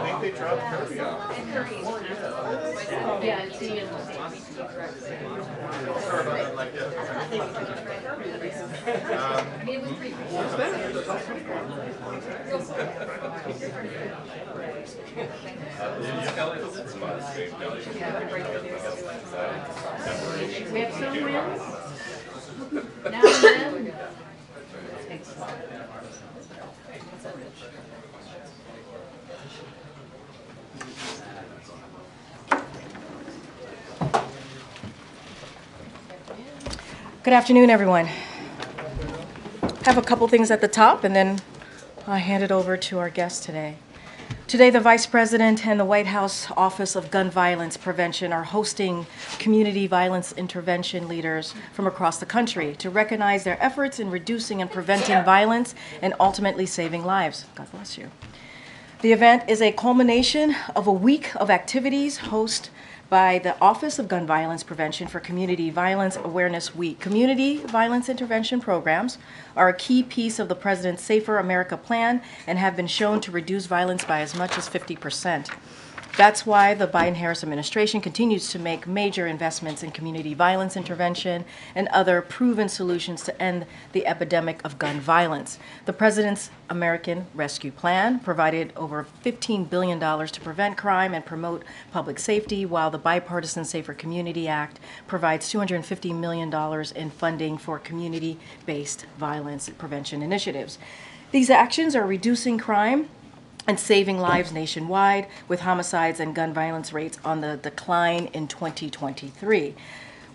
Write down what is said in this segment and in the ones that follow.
think they dropped Kirby off. And Karine. Yeah, it's the Sorry about that, like, I mean, it was pretty cool. We have some wins. Now and then. Good afternoon, everyone. I have a couple things at the top, and then I'll hand it over to our guest today. Today, the Vice President and the White House Office of Gun Violence Prevention are hosting community violence intervention leaders from across the country to recognize their efforts in reducing and preventing violence and ultimately saving lives. God bless you. The event is a culmination of a week of activities hosted by the Office of Gun Violence Prevention for Community Violence Awareness Week. Community violence intervention programs are a key piece of the President's Safer America plan and have been shown to reduce violence by as much as 50%. That's why the Biden-Harris administration continues to make major investments in community violence intervention and other proven solutions to end the epidemic of gun violence. The President's American Rescue Plan provided over $15 billion to prevent crime and promote public safety, while the Bipartisan Safer Community Act provides $250 million in funding for community-based violence prevention initiatives. These actions are reducing crime and saving lives nationwide, with homicides and gun violence rates on the decline in 2023.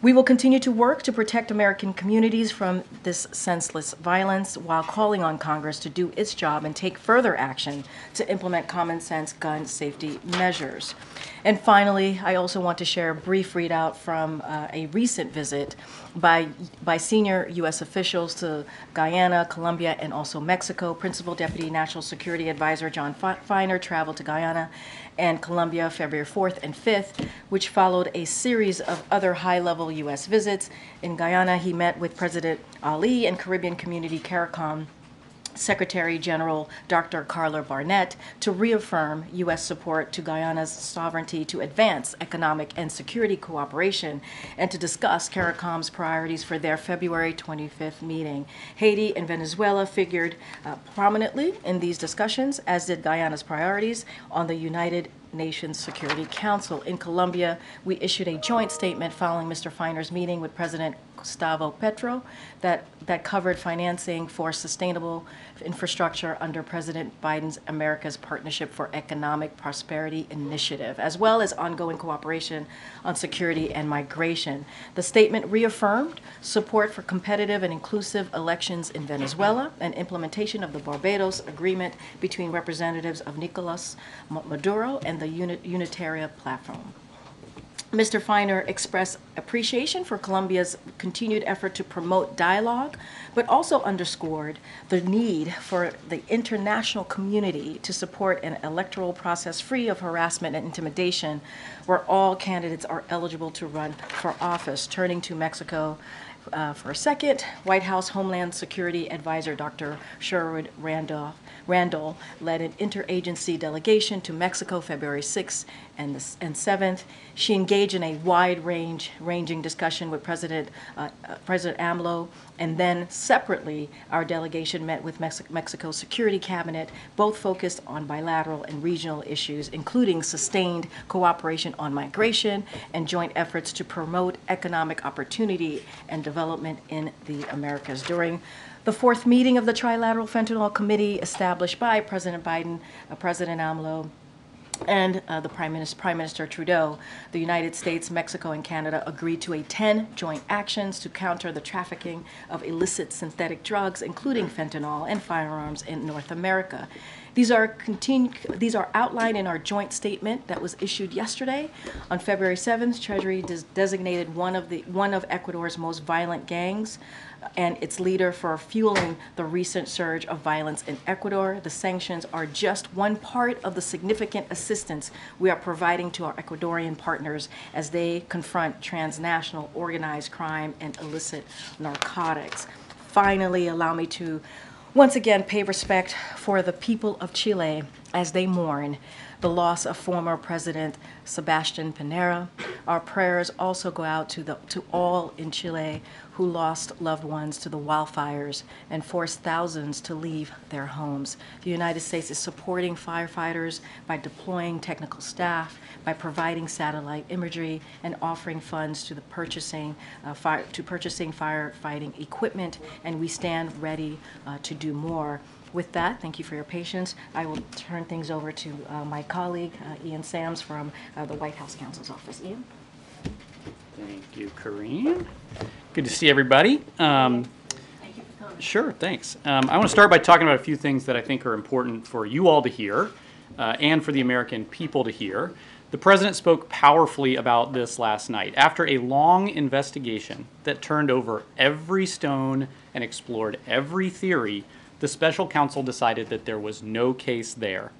We will continue to work to protect American communities from this senseless violence while calling on Congress to do its job and take further action to implement common sense gun safety measures. And finally, I also want to share a brief readout from a recent visit by senior U.S. officials to Guyana, Colombia, and also Mexico. Principal Deputy National Security Advisor John Feiner traveled to Guyana and Colombia February 4th and 5th, which followed a series of other high-level U.S. visits. In Guyana, he met with President Ali and Caribbean Community CARICOM Secretary General Dr. Carla Barnett to reaffirm U.S. support to Guyana's sovereignty to advance economic and security cooperation and to discuss CARICOM's priorities for their February 25th meeting. Haiti and Venezuela figured prominently in these discussions, as did Guyana's priorities on the United Nations Security Council. In Colombia, we issued a joint statement following Mr. Feiner's meeting with President Gustavo Petro that covered financing for sustainable infrastructure under President Biden's America's Partnership for Economic Prosperity Initiative, as well as ongoing cooperation on security and migration. The statement reaffirmed support for competitive and inclusive elections in Venezuela and implementation of the Barbados Agreement between representatives of Nicolas Maduro and the Unitaria Platform. Mr. Feiner expressed appreciation for Colombia's continued effort to promote dialogue, but also underscored the need for the international community to support an electoral process free of harassment and intimidation, where all candidates are eligible to run for office. Turning to Mexico for a second, White House Homeland Security Advisor Dr. Sherwood Randall led an interagency delegation to Mexico February 6th and 7th. She engaged in a wide-ranging discussion with President AMLO, and then separately, our delegation met with Mexico's Security Cabinet, both focused on bilateral and regional issues, including sustained cooperation on migration and joint efforts to promote economic opportunity and development in the Americas. During the fourth meeting of the Trilateral Fentanyl Committee established by President Biden, President AMLO, and the Prime Minister Trudeau, the United States, Mexico, and Canada agreed to 10 joint actions to counter the trafficking of illicit synthetic drugs, including fentanyl and firearms in North America. These are outlined in our joint statement that was issued yesterday. On February 7th, Treasury designated one of Ecuador's most violent gangs and its leader for fueling the recent surge of violence in Ecuador. The sanctions are just one part of the significant assistance we are providing to our Ecuadorian partners as they confront transnational organized crime and illicit narcotics. Finally, allow me to once again pay respect for the people of Chile as they mourn the loss of former President Sebastián Pinera. Our prayers also go out to all in Chile who lost loved ones to the wildfires and forced thousands to leave their homes. The United States is supporting firefighters by deploying technical staff, by providing satellite imagery, and offering funds to the purchasing firefighting equipment, and we stand ready to do more. With that, thank you for your patience. I will turn things over to my colleague, Ian Sams from the White House Counsel's Office. Ian? Thank you, Karine. Good to see everybody. Thank you for coming. Sure, thanks. I want to start by talking about a few things that I think are important for you all to hear and for the American people to hear. The president spoke powerfully about this last night. After a long investigation that turned over every stone and explored every theory, the special counsel decided that there was no case there.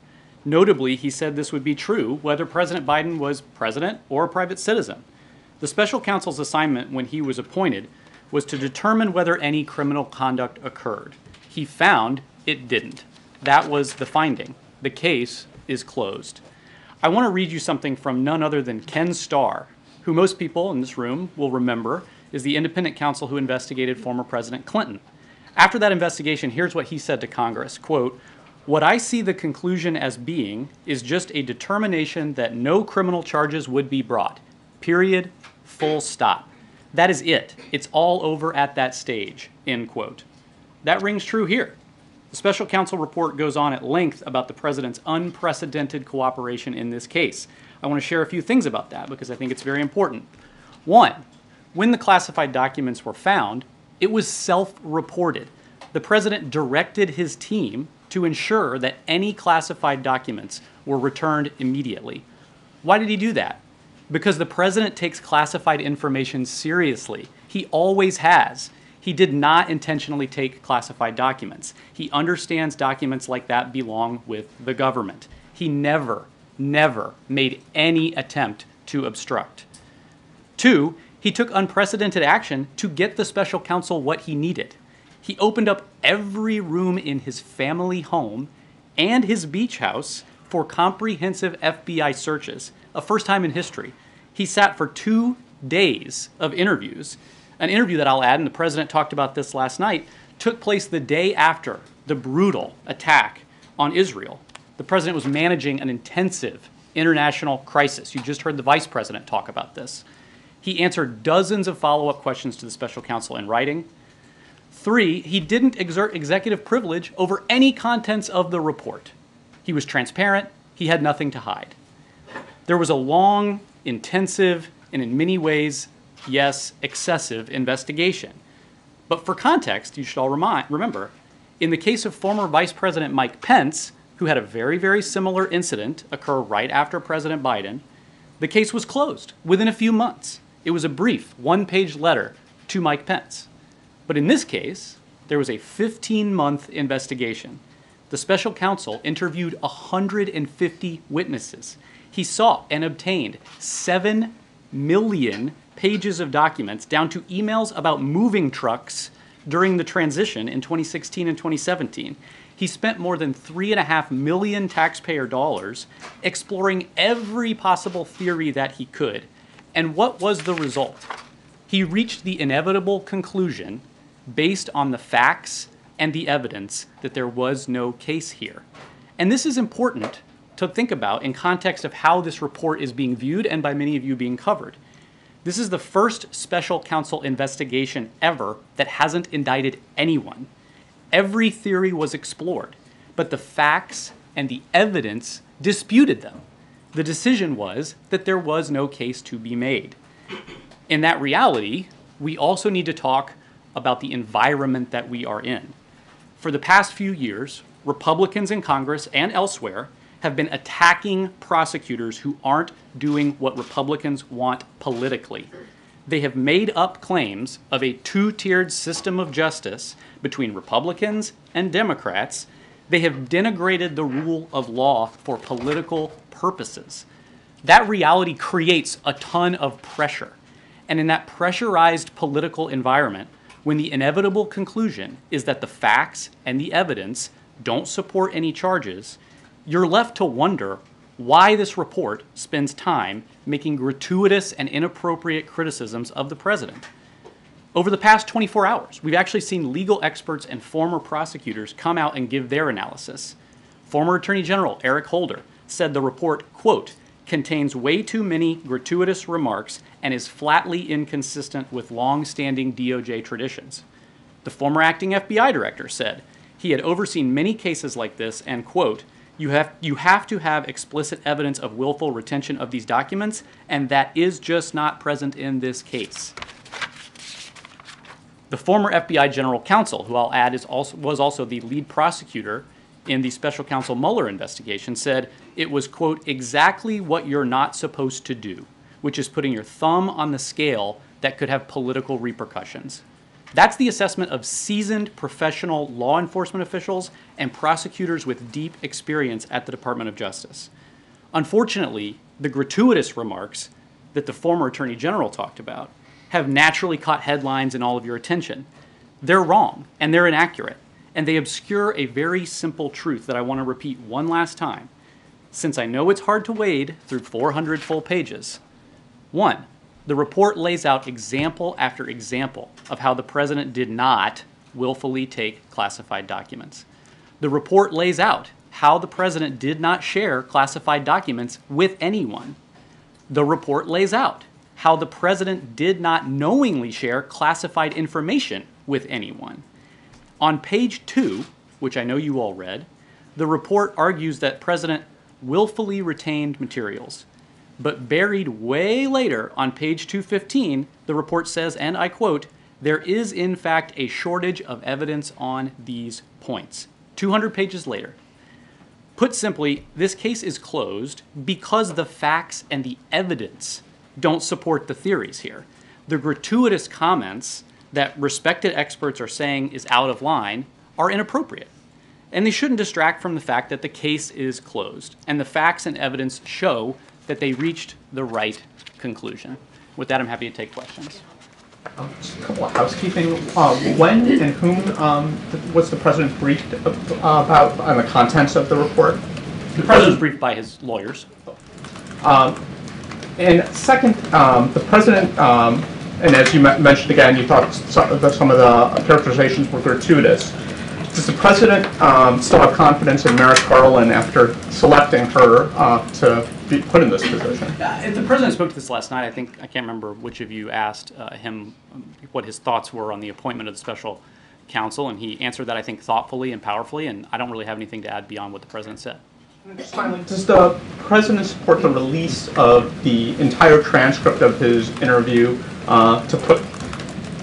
Notably, he said this would be true whether President Biden was president or a private citizen. The special counsel's assignment when he was appointed was to determine whether any criminal conduct occurred. He found it didn't. That was the finding. The case is closed. I want to read you something from none other than Ken Starr, who most people in this room will remember is the independent counsel who investigated former President Clinton. After that investigation, here's what he said to Congress, quote, "What I see the conclusion as being is just a determination that no criminal charges would be brought. Period. Full stop. That is it. It's all over at that stage," end quote. That rings true here. The special counsel report goes on at length about the president's unprecedented cooperation in this case. I want to share a few things about that because I think it's very important. One, when the classified documents were found, it was self-reported. The president directed his team to ensure that any classified documents were returned immediately. Why did he do that? Because the president takes classified information seriously. He always has. He did not intentionally take classified documents. He understands documents like that belong with the government. He never made any attempt to obstruct. Two, he took unprecedented action to get the special counsel what he needed. He opened up every room in his family home and his beach house for comprehensive FBI searches, a first time in history. He sat for 2 days of interviews. An interview that I'll add, and the president talked about this last night, took place the day after the brutal attack on Israel. The president was managing an intensive international crisis. You just heard the vice president talk about this. He answered dozens of follow-up questions to the special counsel in writing. 3, he didn't exert executive privilege over any contents of the report. He was transparent. He had nothing to hide. There was a long, intensive, and in many ways, yes, excessive investigation. But for context, you should all remember, in the case of former Vice President Mike Pence, who had a very, very similar incident occur right after President Biden, the case was closed within a few months. It was a brief, one-page letter to Mike Pence. But in this case, there was a 15-month investigation. The special counsel interviewed 150 witnesses. He sought and obtained 7 million pages of documents down to emails about moving trucks during the transition in 2016 and 2017. He spent more than $3.5 million taxpayer dollars exploring every possible theory that he could. And what was the result? He reached the inevitable conclusion, based on the facts and the evidence, that there was no case here. And this is important to think about in context of how this report is being viewed and by many of you being covered. This is the first special counsel investigation ever that hasn't indicted anyone. Every theory was explored, but the facts and the evidence disputed them. The decision was that there was no case to be made. In that reality, we also need to talk about the environment that we are in. For the past few years, Republicans in Congress and elsewhere have been attacking prosecutors who aren't doing what Republicans want politically. They have made up claims of a two-tiered system of justice between Republicans and Democrats. They have denigrated the rule of law for political purposes. That reality creates a ton of pressure. And in that pressurized political environment, when the inevitable conclusion is that the facts and the evidence don't support any charges, you're left to wonder why this report spends time making gratuitous and inappropriate criticisms of the president. Over the past 24 hours, we've actually seen legal experts and former prosecutors come out and give their analysis. Former Attorney General Eric Holder said the report, quote, contains way too many gratuitous remarks and is flatly inconsistent with long-standing DOJ traditions. The former acting FBI director said he had overseen many cases like this and, quote, you have to have explicit evidence of willful retention of these documents, and that is just not present in this case. The former FBI general counsel, who I'll add was also the lead prosecutor in the special counsel Mueller investigation, said it was, quote, exactly what you're not supposed to do, which is putting your thumb on the scale that could have political repercussions. That's the assessment of seasoned professional law enforcement officials and prosecutors with deep experience at the Department of Justice. Unfortunately, the gratuitous remarks that the former Attorney General talked about have naturally caught headlines and all of your attention. They're wrong and they're inaccurate, and they obscure a very simple truth that I want to repeat one last time, since I know it's hard to wade through 400 full pages. 1. The report lays out example after example of how the president did not willfully take classified documents. The report lays out how the president did not share classified documents with anyone. The report lays out how the president did not knowingly share classified information with anyone. On page 2, which I know you all read, the report argues that President willfully retained materials. But buried way later on page 215, the report says, and I quote, there is in fact a shortage of evidence on these points. 200 pages later. Put simply, this case is closed because the facts and the evidence don't support the theories here. The gratuitous comments that respected experts are saying is out of line are inappropriate. And they shouldn't distract from the fact that the case is closed and the facts and evidence show that they reached the right conclusion. With that, I'm happy to take questions. Just a couple of housekeeping. When and whom was the president briefed about on the contents of the report? The president was briefed by his lawyers. And second, the president, and as you mentioned again, you thought some of the characterizations were gratuitous. Does the president still have confidence in Merrick Garland after selecting her to be put in this position? The president spoke to this last night. I can't remember which of you asked him what his thoughts were on the appointment of the special counsel, and he answered that, I think, thoughtfully and powerfully, and I don't really have anything to add beyond what the president said. And just finally, does the president support the release of the entire transcript of his interview to put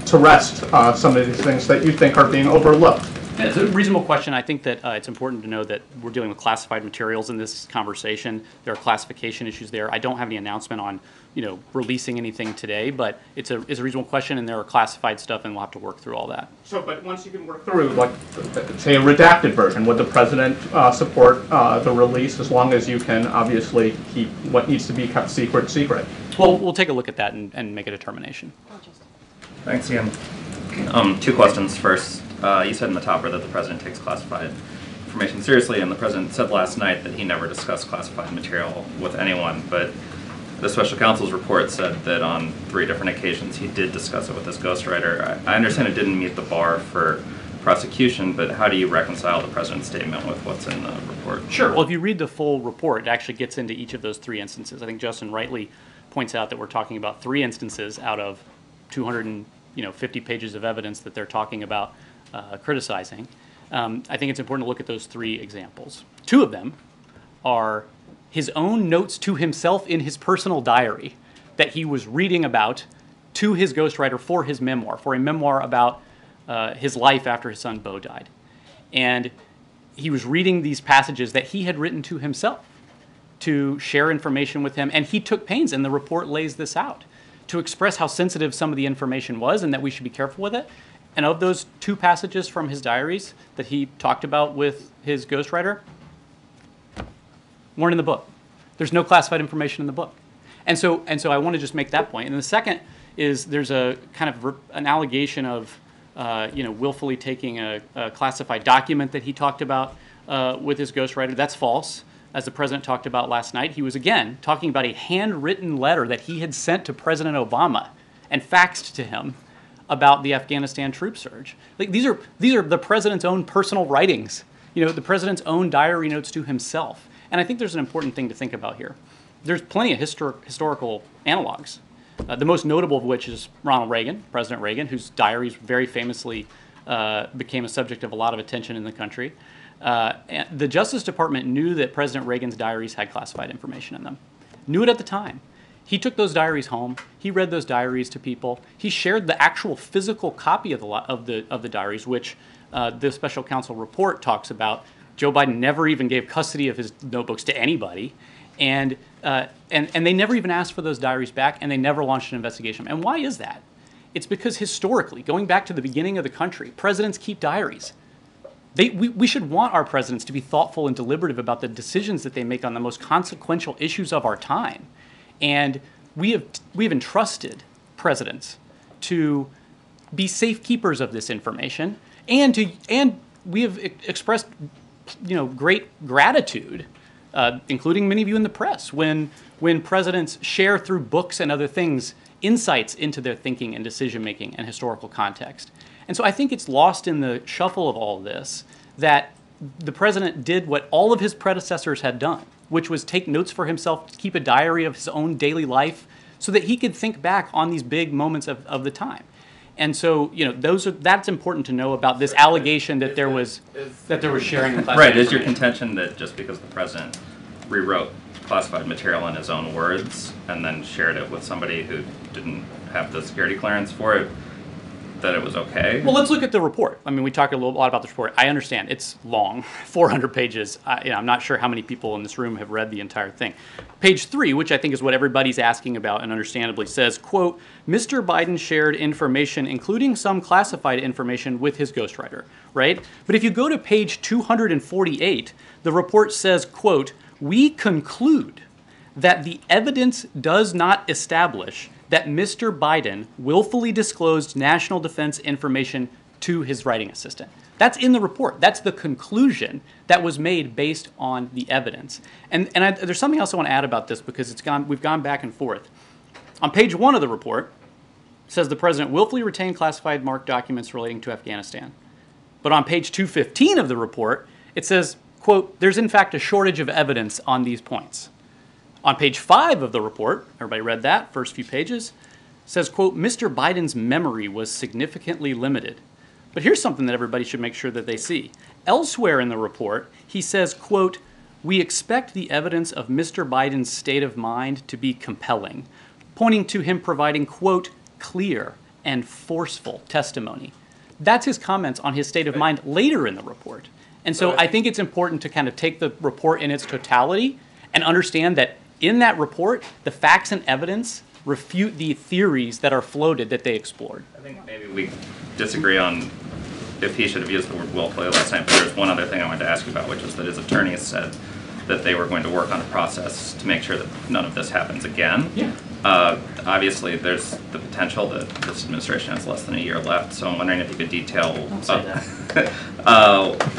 to rest some of these things that you think are being overlooked? Yeah, it's a reasonable question. I think that it's important to know that we're dealing with classified materials in this conversation. There are classification issues there. I don't have any announcement on, releasing anything today, but it's a reasonable question, and there are classified stuff, and we'll have to work through all that. So, but once you can work through, like, say, a redacted version, would the president support the release as long as you can obviously keep what needs to be kept secret? Well, we'll take a look at that and make a determination. Thanks again. 2 questions. First, you said in the topper that the president takes classified information seriously, and the president said last night that he never discussed classified material with anyone, but the special counsel's report said that on 3 different occasions he did discuss it with his ghostwriter. I understand it didn't meet the bar for prosecution, but how do you reconcile the president's statement with what's in the report? Sure. Well, if you read the full report, it actually gets into each of those 3 instances. I think Justin rightly points out that we're talking about 3 instances out of 250 pages of evidence that they're talking about criticizing. I think it's important to look at those 3 examples. 2 of them are his own notes to himself in his personal diary that he was reading about to his ghostwriter for his memoir, for a memoir about his life after his son Beau died. And he was reading these passages that he had written to himself to share information with him, and he took pains, and the report lays this out, to express how sensitive some of the information was and that we should be careful with it. And of those 2 passages from his diaries that he talked about with his ghostwriter, weren't in the book. There's no classified information in the book. And so I want to just make that point. And the second is there's a kind of an allegation of willfully taking a classified document that he talked about with his ghostwriter. That's false. As the president talked about last night, he was again talking about a handwritten letter that he had sent to President Obama and faxed to him about the Afghanistan troop surge. Like, these are the president's own personal writings, the president's own diary notes to himself. And I think there's an important thing to think about here. There's plenty of historical analogs, the most notable of which is Ronald Reagan, President Reagan, whose diaries very famously became a subject of a lot of attention in the country. And the Justice Department knew that President Reagan's diaries had classified information in them, knew it at the time. He took those diaries home. He read those diaries to people. He shared the actual physical copy of the diaries, which the special counsel report talks about. Joe Biden never even gave custody of his notebooks to anybody, and they never even asked for those diaries back, and they never launched an investigation. And why is that? It's because historically, going back to the beginning of the country, presidents keep diaries. We should want our presidents to be thoughtful and deliberative about the decisions that they make on the most consequential issues of our time. And we have entrusted presidents to be safekeepers of this information, and we have expressed great gratitude, including many of you in the press, when presidents share through books and other things insights into their thinking and decision making and historical context. And so I think it's lost in the shuffle of all of this that the president did what all of his predecessors had done, which was take notes for himself, keep a diary of his own daily life so that he could think back on these big moments of the time. And so, that's important to know about this allegation that there was sharing. Right, is your contention that just because the president rewrote classified material in his own words and then shared it with somebody who didn't have the security clearance for it, that it was okay? Well, let's look at the report. I mean, we talked a lot about the report. I understand it's long, 400 pages. I'm not sure how many people in this room have read the entire thing. Page 3, which I think is what everybody's asking about and understandably says, quote, Mr. Biden shared information, including some classified information, with his ghostwriter, right? But if you go to page 248, the report says, quote, we conclude that the evidence does not establish that Mr. Biden willfully disclosed national defense information to his writing assistant. That's in the report. That's the conclusion that was made based on the evidence. And there's something else I want to add about this because we've gone back and forth. On page 1 of the report, it says the president willfully retained classified marked documents relating to Afghanistan. But on page 215 of the report, it says, quote, there's in fact a shortage of evidence on these points. On page 5 of the report, everybody read that, first few pages, says, quote, Mr. Biden's memory was significantly limited. But here's something that everybody should make sure that they see. Elsewhere in the report, he says, quote, we expect the evidence of Mr. Biden's state of mind to be compelling, pointing to him providing, quote, clear and forceful testimony. That's his comments on his state of mind later in the report. And so I think it's important to kind of take the report in its totality and understand that in that report, the facts and evidence refute the theories that are floated that they explored. I think maybe we disagree on if he should have used the word willfully last time, but there's one other thing I wanted to ask you about, which is that his attorneys said that they were going to work on a process to make sure that none of this happens again. Yeah. Obviously, there's the potential that this administration has less than a year left, so I'm wondering if you could detail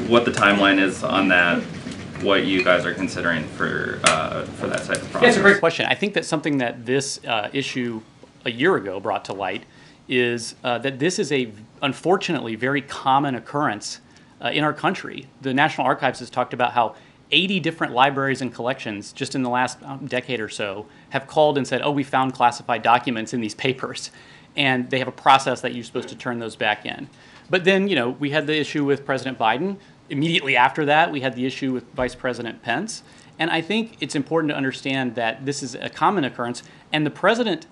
what the timeline is on that, what you guys are considering for that type of process. Yeah, it's a great question. I think that something that this issue a year ago brought to light is that this is a, unfortunately, very common occurrence in our country. The National Archives has talked about how 80 different libraries and collections just in the last decade or so have called and said, oh, we found classified documents in these papers. And they have a process that you're supposed to turn those back in. But then, we had the issue with President Biden. Immediately after that, we had the issue with Vice President Pence. And I think it's important to understand that this is a common occurrence, and the president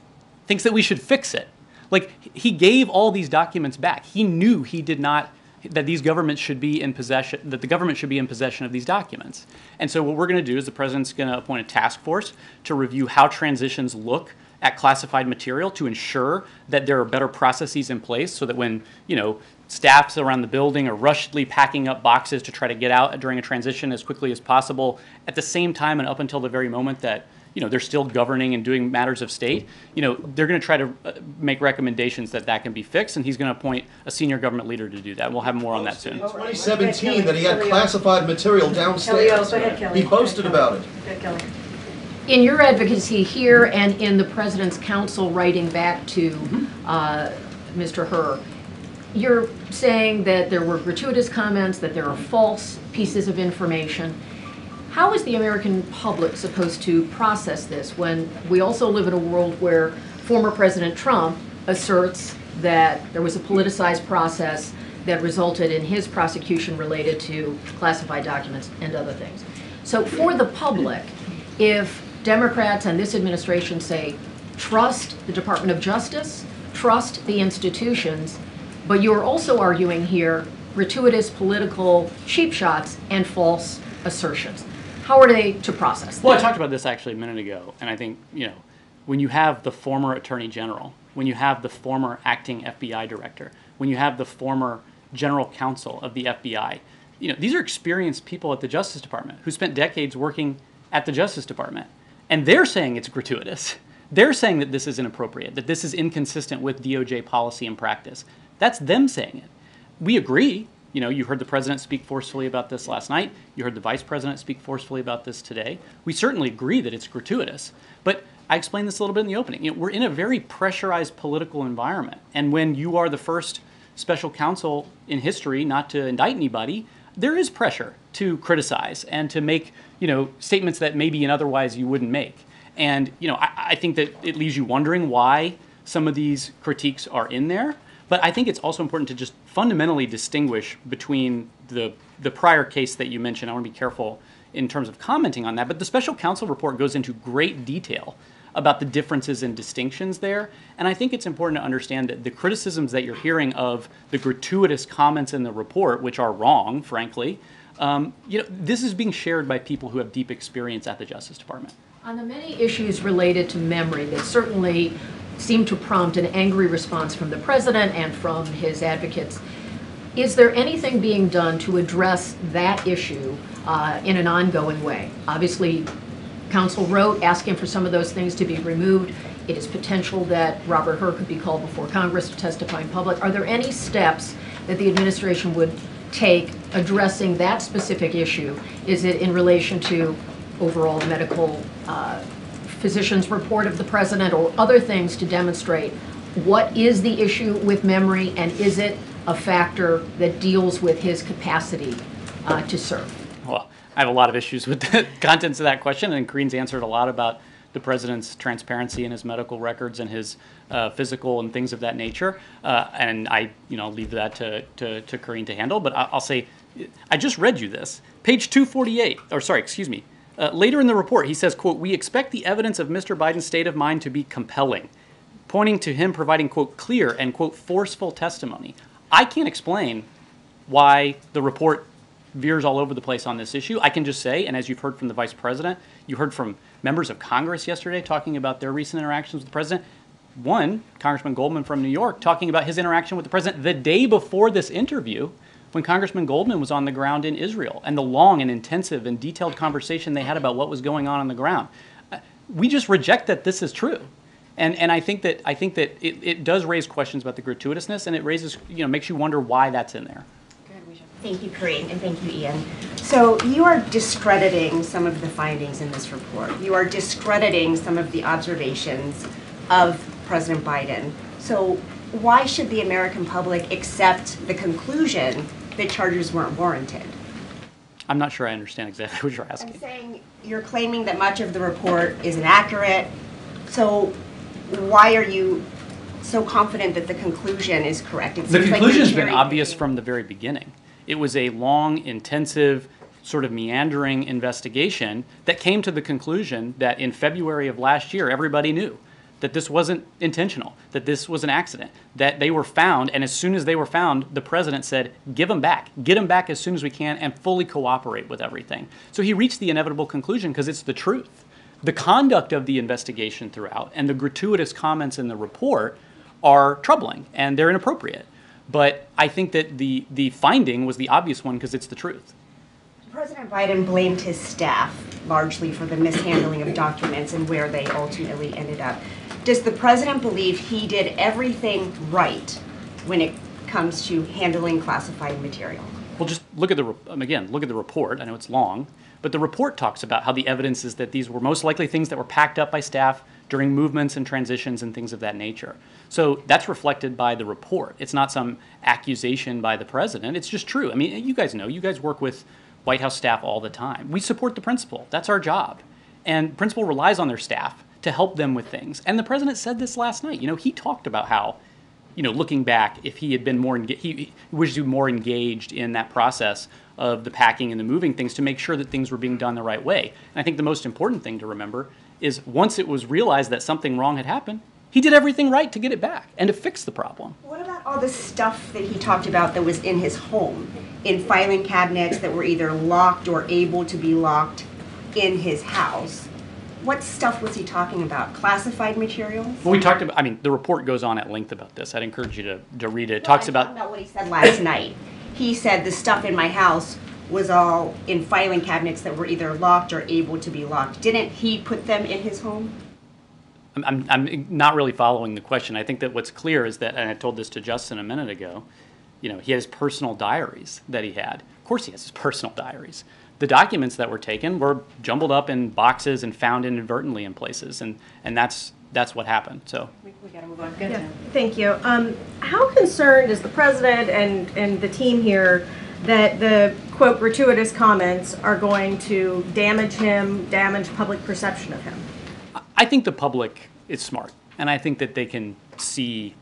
thinks that we should fix it. Like, he gave all these documents back. He knew he did not, that these governments should be in possession, that the government should be in possession of these documents. And so what we're going to do is the president's going to appoint a task force to review how transitions look at classified material to ensure that there are better processes in place so that when, staffs around the building are rushedly packing up boxes to try to get out during a transition as quickly as possible, at the same time and up until the very moment that, they're still governing and doing matters of state, they're going to try to make recommendations that can be fixed, and he's going to appoint a senior government leader to do that. We'll have more on that soon. In 2017 that he had classified material downstairs. He boasted about it. In your advocacy here and in the President's counsel writing back to Mr. Herr, you're saying that there were gratuitous comments, that there are false pieces of information. How is the American public supposed to process this when we also live in a world where former President Trump asserts that there was a politicized process that resulted in his prosecution related to classified documents and other things? So for the public, if Democrats and this administration say, trust the Department of Justice, trust the institutions, but you're also arguing here gratuitous political cheap shots and false assertions. How are they to process that? Well, I talked about this actually a minute ago, and I think, when you have the former Attorney General, when you have the former acting FBI director, when you have the former general counsel of the FBI, these are experienced people at the Justice Department who spent decades working at the Justice Department. And they're saying it's gratuitous. They're saying that this is inappropriate, that this is inconsistent with DOJ policy and practice. That's them saying it. We agree. You heard the president speak forcefully about this last night. You heard the vice president speak forcefully about this today. We certainly agree that it's gratuitous. But I explained this a little bit in the opening. We're in a very pressurized political environment. And when you are the first special counsel in history not to indict anybody, there is pressure to criticize and to make, statements that maybe and otherwise you wouldn't make. And, I think that it leaves you wondering why some of these critiques are in there. But I think it's also important to just fundamentally distinguish between the prior case that you mentioned. I want to be careful in terms of commenting on that. But the special counsel report goes into great detail about the differences and distinctions there. And I think it's important to understand that the criticisms that you're hearing of the gratuitous comments in the report, which are wrong, frankly, this is being shared by people who have deep experience at the Justice Department. On the many issues related to memory that certainly seem to prompt an angry response from the president and from his advocates, is there anything being done to address that issue in an ongoing way? Obviously, counsel wrote asking for some of those things to be removed. It is potential that Robert Herr could be called before Congress to testify in public. Are there any steps that the administration would take addressing that specific issue? Is it in relation to overall medical physician's report of the president or other things to demonstrate what is the issue with memory, and is it a factor that deals with his capacity to serve? Well, I have a lot of issues with the contents of that question, and Karine's answered a lot about the president's transparency in his medical records and his physical and things of that nature. And I, leave that to Karine to handle. But I'll say, I just read you this. Page 248, or sorry, excuse me. Later in the report, he says, quote, "We expect the evidence of Mr. Biden's state of mind to be compelling," pointing to him providing, quote, "clear and, quote, forceful testimony." I can't explain why the report veers all over the place on this issue. I can just say, and as you've heard from the vice president, you heard from members of Congress yesterday talking about their recent interactions with the president. One, Congressman Goldman from New York, talking about his interaction with the president the day before this interview, when Congressman Goldman was on the ground in Israel, and the long and intensive and detailed conversation they had about what was going on the ground. We just reject that this is true. And I think that it does raise questions about the gratuitousness, and it raises, makes you wonder why that's in there. Thank you, Karine, and thank you, Ian. So you are discrediting some of the findings in this report. You are discrediting some of the observations of President Biden. So why should the American public accept the conclusion that charges weren't warranted? I'm not sure I understand exactly what you're asking. I'm saying you're claiming that much of the report is inaccurate. So why are you so confident that the conclusion is correct? The conclusion has been obvious from the very beginning. It was a long, intensive, sort of meandering investigation that came to the conclusion that in February of last year, everybody knew that this wasn't intentional, that this was an accident, that they were found, and as soon as they were found, the president said, give them back, get them back as soon as we can, and fully cooperate with everything. So he reached the inevitable conclusion because it's the truth. The conduct of the investigation throughout and the gratuitous comments in the report are troubling, and they're inappropriate. But I think that the finding was the obvious one because it's the truth. President Biden blamed his staff largely for the mishandling of documents and where they ultimately ended up. Does the president believe he did everything right when it comes to handling classified material? Well, just look at look at the report. I know it's long, but the report talks about how the evidence is that these were most likely things that were packed up by staff during movements and transitions and things of that nature. So that's reflected by the report. It's not some accusation by the president. It's just true. I mean, you guys know, you guys work with White House staff all the time. We support the principal. That's our job. And the principal relies on their staff to help them with things. And the president said this last night. You know, he talked about how, you know, looking back, if he had been more he wished to be more engaged in that process of the packing and the moving things to make sure that things were being done the right way. And I think the most important thing to remember is once it was realized that something wrong had happened, he did everything right to get it back and to fix the problem. What about all the stuff that he talked about that was in his home, in filing cabinets that were either locked or able to be locked in his house? What stuff was he talking about? Classified materials? Well, we talked about, I mean, the report goes on at length about this. I'd encourage you to read it. It talks about what he said last night. He said the stuff in my house was all in filing cabinets that were either locked or able to be locked. Didn't he put them in his home? I'm not really following the question. I think that what's clear is that, and I told this to Justin a minute ago, you know, he has personal diaries that he had. Of course he has his personal diaries. The documents that were taken were jumbled up in boxes and found inadvertently in places, and that's what happened. So We got to move on. Yeah, thank you. How concerned is the president and the team here that the, quote, gratuitous comments are going to damage him, damage public perception of him? I think the public is smart, and I think that they can see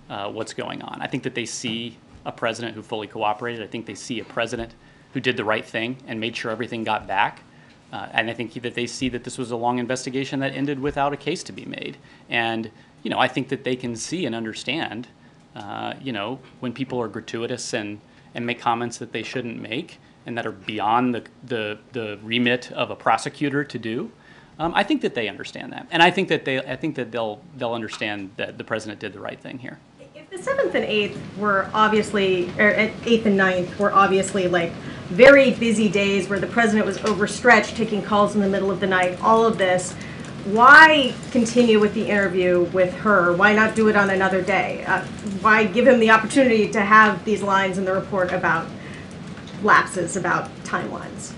what's going on. I think that they see a president who fully cooperated. I think they see a president who did the right thing and made sure everything got back. And I think that they see that this was a long investigation that ended without a case to be made. And, you know, I think that they can see and understand, you know, when people are gratuitous and make comments that they shouldn't make and that are beyond the remit of a prosecutor to do. I think that they understand that, and I think that they'll understand that the president did the right thing here. If the 7th and 8th were obviously, or 8th and 9th were obviously like very busy days where the president was overstretched, taking calls in the middle of the night, all of this, why continue with the interview with her? Why not do it on another day? Why give him the opportunity to have these lines in the report about lapses, about timelines?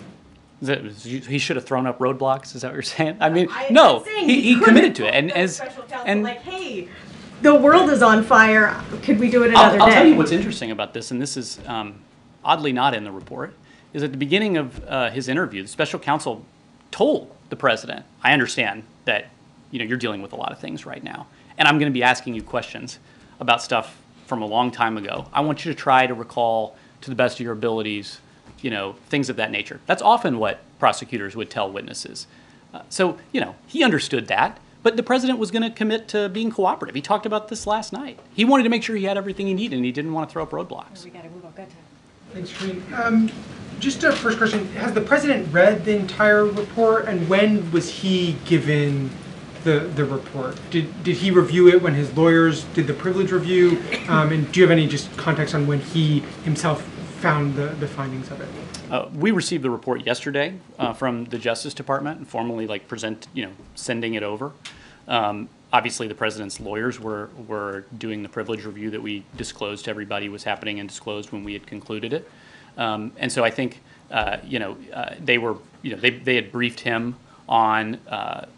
He should have thrown up roadblocks. Is that what you're saying? I mean, no, he committed to it, and like, hey, the world is on fire. Could we do it another day? I'll tell you what's interesting about this, and this is oddly not in the report, is at the beginning of his interview, the special counsel told the president, "I understand that you're dealing with a lot of things right now, and I'm going to be asking you questions about stuff from a long time ago. I want you to try to recall to the best of your abilities." Things of that nature. That's often what prosecutors would tell witnesses. So, he understood that, but the president was going to commit to being cooperative. He talked about this last night. He wanted to make sure he had everything he needed, and he didn't want to throw up roadblocks. We got to move on. Good time. Thanks, Karine. Just a first question. Has the president read the entire report, and when was he given the report? Did he review it when his lawyers did the privilege review? And do you have any just context on when he himself found the findings of it? We received the report yesterday from the Justice Department and formally sending it over. Obviously, the president's lawyers were doing the privilege review that we disclosed to everybody was happening and disclosed when we had concluded it. And so I think they were they had briefed him on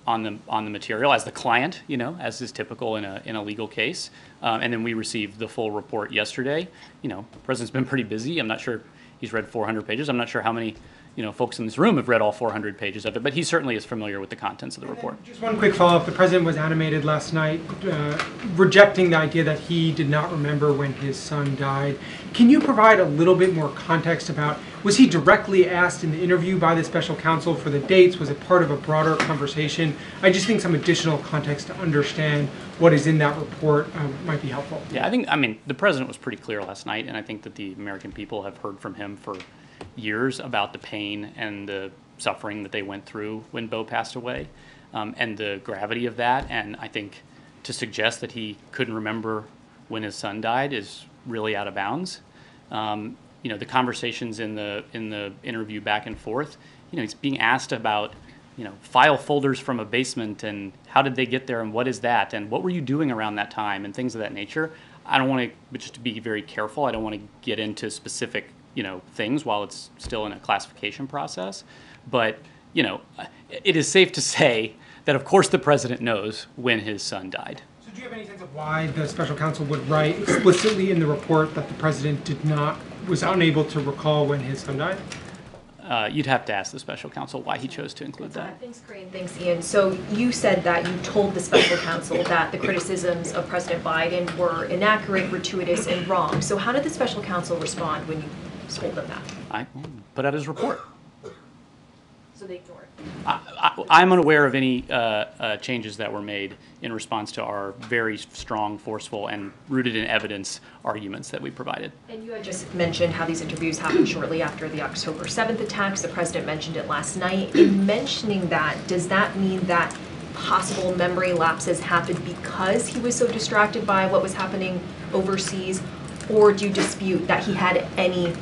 the material as the client, as is typical in a legal case, and then we received the full report yesterday. The president's been pretty busy. I'm not sure he's read 400 pages. I'm not sure how many folks in this room have read all 400 pages of it, but he certainly is familiar with the contents of the report. Just one quick follow-up. The president was animated last night, rejecting the idea that he did not remember when his son died. Can you provide a little bit more context about, was he directly asked in the interview by the special counsel for the dates? Was it part of a broader conversation? I just think some additional context to understand what is in that report might be helpful. Yeah, the president was pretty clear last night, and I think that the American people have heard from him for years about the pain and the suffering that they went through when Bo passed away, and the gravity of that. And I think to suggest that he couldn't remember when his son died is really out of bounds. the conversations in the interview back and forth, he's being asked about, file folders from a basement and how did they get there and what is that and what were you doing around that time and things of that nature. I don't want to, just to be very careful, I don't want to get into specific, things while it's still in a classification process. But, it is safe to say that, of course, the president knows when his son died. So do you have any sense of why the special counsel would write explicitly in the report that the president was unable to recall when his son died? You'd have to ask the special counsel why he chose to include that. Thanks, Karine. Thanks, Ian. So you said that you told the special counsel that the criticisms of President Biden were inaccurate, gratuitous, and wrong. So how did the special counsel respond when you told them that? I put out his report. So they ignored it. I'm unaware of any changes that were made in response to our very strong, forceful, and rooted in evidence arguments that we provided. And you had just mentioned how these interviews happened shortly after the October 7th attacks. The president mentioned it last night. In mentioning that, does that mean that possible memory lapses happened because he was so distracted by what was happening overseas? Or do you dispute that he had any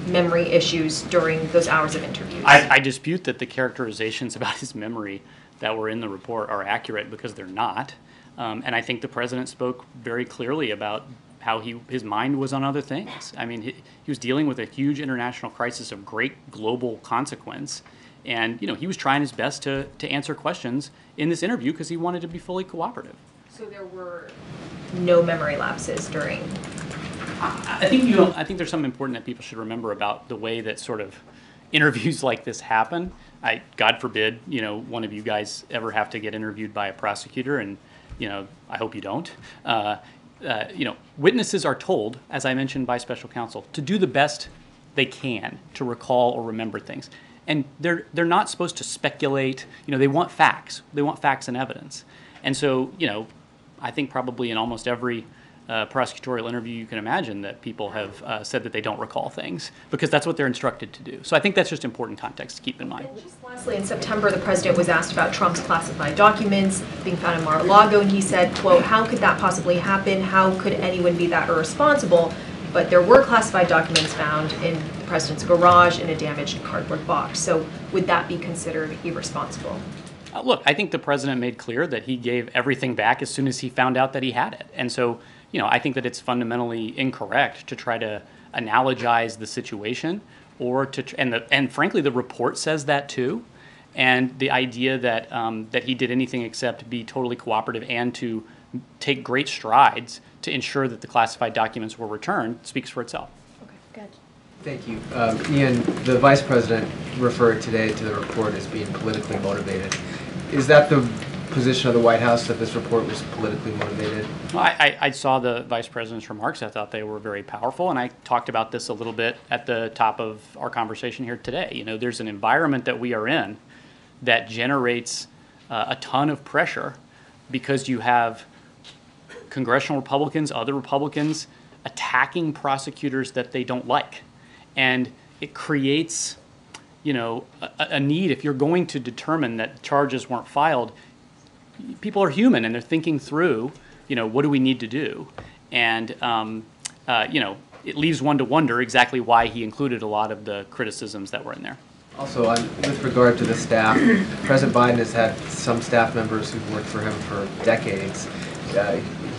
memory issues during those hours of interviews? I dispute that the characterizations about his memory that were in the report are accurate because they're not. And I think the president spoke very clearly about how his mind was on other things. I mean, he was dealing with a huge international crisis of great global consequence. And, he was trying his best to answer questions in this interview because he wanted to be fully cooperative. So there were no memory lapses during... I think there's something important that people should remember about the way that sort of interviews like this happen. God forbid, one of you guys ever have to get interviewed by a prosecutor, and I hope you don't. Witnesses are told, as I mentioned by special counsel, to do the best they can to recall or remember things, and they're not supposed to speculate. They want facts. They want facts and evidence, and so I think probably in almost every prosecutorial interview you can imagine that people have said that they don't recall things because that's what they're instructed to do. So I think that's just important context to keep in mind. And just lastly, in September, the president was asked about Trump's classified documents being found in Mar-a-Lago, and he said, quote, "How could that possibly happen? How could anyone be that irresponsible?" But there were classified documents found in the president's garage in a damaged cardboard box. So would that be considered irresponsible? Look, I think the president made clear that he gave everything back as soon as he found out that he had it. And so I think that it's fundamentally incorrect to try to analogize the situation, or and frankly, the report says that too. And the idea that that he did anything except be totally cooperative and to take great strides to ensure that the classified documents were returned speaks for itself. Okay, good. Thank you. Ian, the Vice President referred today to the report as being politically motivated. Is that the position of the White House, that this report was politically motivated? Well, I saw the Vice President's remarks. I thought they were very powerful, and I talked about this a little bit at the top of our conversation here today. There's an environment that we are in that generates a ton of pressure because you have congressional Republicans, other Republicans attacking prosecutors that they don't like. And it creates, a need. If you're going to determine that charges weren't filed, people are human and they're thinking through, what do we need to do? And, it leaves one to wonder exactly why he included a lot of the criticisms that were in there. Also, with regard to the staff, President Biden has had some staff members who've worked for him for decades.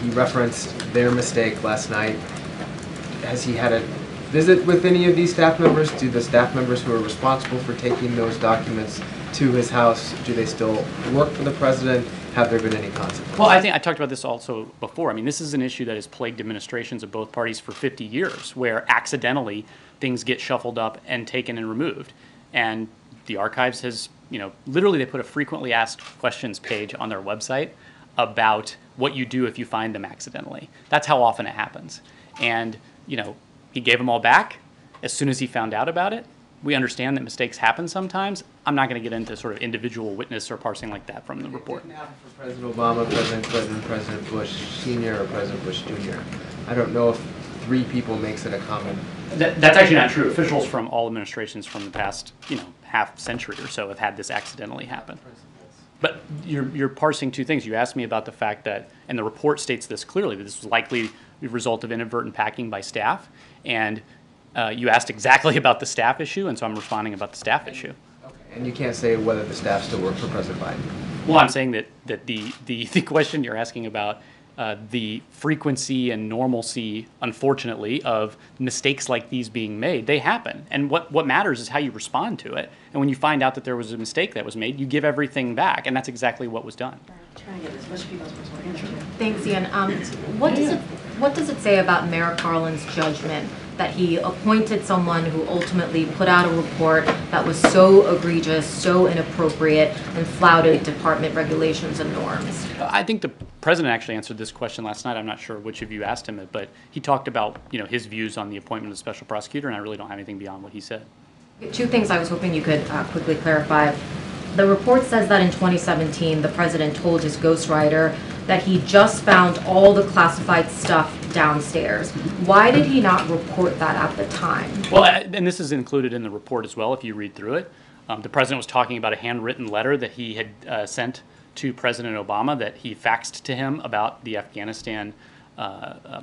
He referenced their mistake last night. Has he had a visit with any of these staff members? Do the staff members who are responsible for taking those documents to his house, do they still work for the president? Have there been any consequences? Well, I think I talked about this also before. I mean, this is an issue that has plagued administrations of both parties for 50 years, where accidentally things get shuffled up and taken and removed. And the archives has, literally they put a frequently asked questions page on their website about what you do if you find them accidentally. That's how often it happens. And, he gave them all back as soon as he found out about it. We understand that mistakes happen sometimes. I'm not going to get into sort of individual witness or parsing like that from the report. It didn't happen for President Obama, President Clinton, President Bush Sr., or President Bush Jr. I don't know if 3 people makes it a common. That's actually not true. Officials from all administrations from the past, half century or so have had this accidentally happen. But you're parsing two things. You asked me about the fact that, and the report states this clearly, that this was likely the result of inadvertent packing by staff. And You asked exactly about the staff issue, and so I'm responding about the staff issue. And you can't say whether the staff still work for President Biden. Well, I'm saying that the question you're asking about the frequency and normalcy, unfortunately, of mistakes like these being made, they happen. And what matters is how you respond to it. And when you find out that there was a mistake that was made, you give everything back, and that's exactly what was done. Thanks, Ian. What does it say about Mayor Carlin's judgment that he appointed someone who ultimately put out a report that was so egregious, so inappropriate, and flouted department regulations and norms? I think the president actually answered this question last night. I'm not sure which of you asked him it, but he talked about his views on the appointment of the special prosecutor, and I really don't have anything beyond what he said. Two things I was hoping you could quickly clarify. The report says that in 2017, the president told his ghostwriter that he just found all the classified stuff downstairs. Why did he not report that at the time? Well, and this is included in the report as well, if you read through it. The president was talking about a handwritten letter that he had sent to President Obama that he faxed to him about the Afghanistan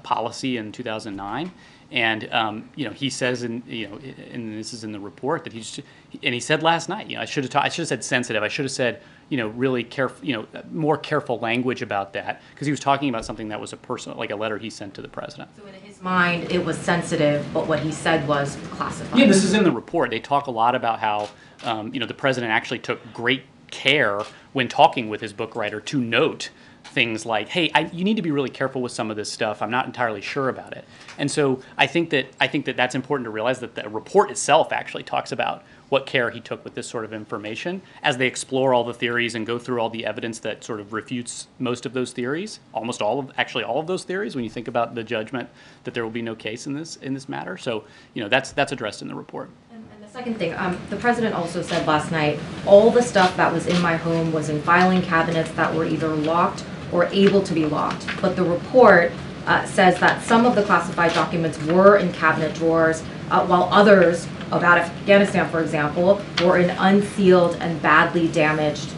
policy in 2009. And he says, and this is in the report, that he said last night, I should have said sensitive. I should have said, really careful, more careful language about that, because he was talking about something that was a personal, like a letter he sent to the president. So in his mind, it was sensitive, but what he said was classified. Yeah, this is in the report. They talk a lot about how, the president actually took great care when talking with his book writer to note things like, hey, you need to be really careful with some of this stuff. I'm not entirely sure about it. And so I think that that's important to realize, that the report itself actually talks about what care he took with this sort of information as they explore all the theories and go through all the evidence that sort of refutes most of those theories, almost all of those theories, when you think about the judgment that there will be no case in this matter. So, that's addressed in the report. And the second thing, the president also said last night, all the stuff that was in my home was in filing cabinets that were either locked or able to be locked. But the report says that some of the classified documents were in cabinet drawers, while others, about Afghanistan, for example, were in unsealed and badly damaged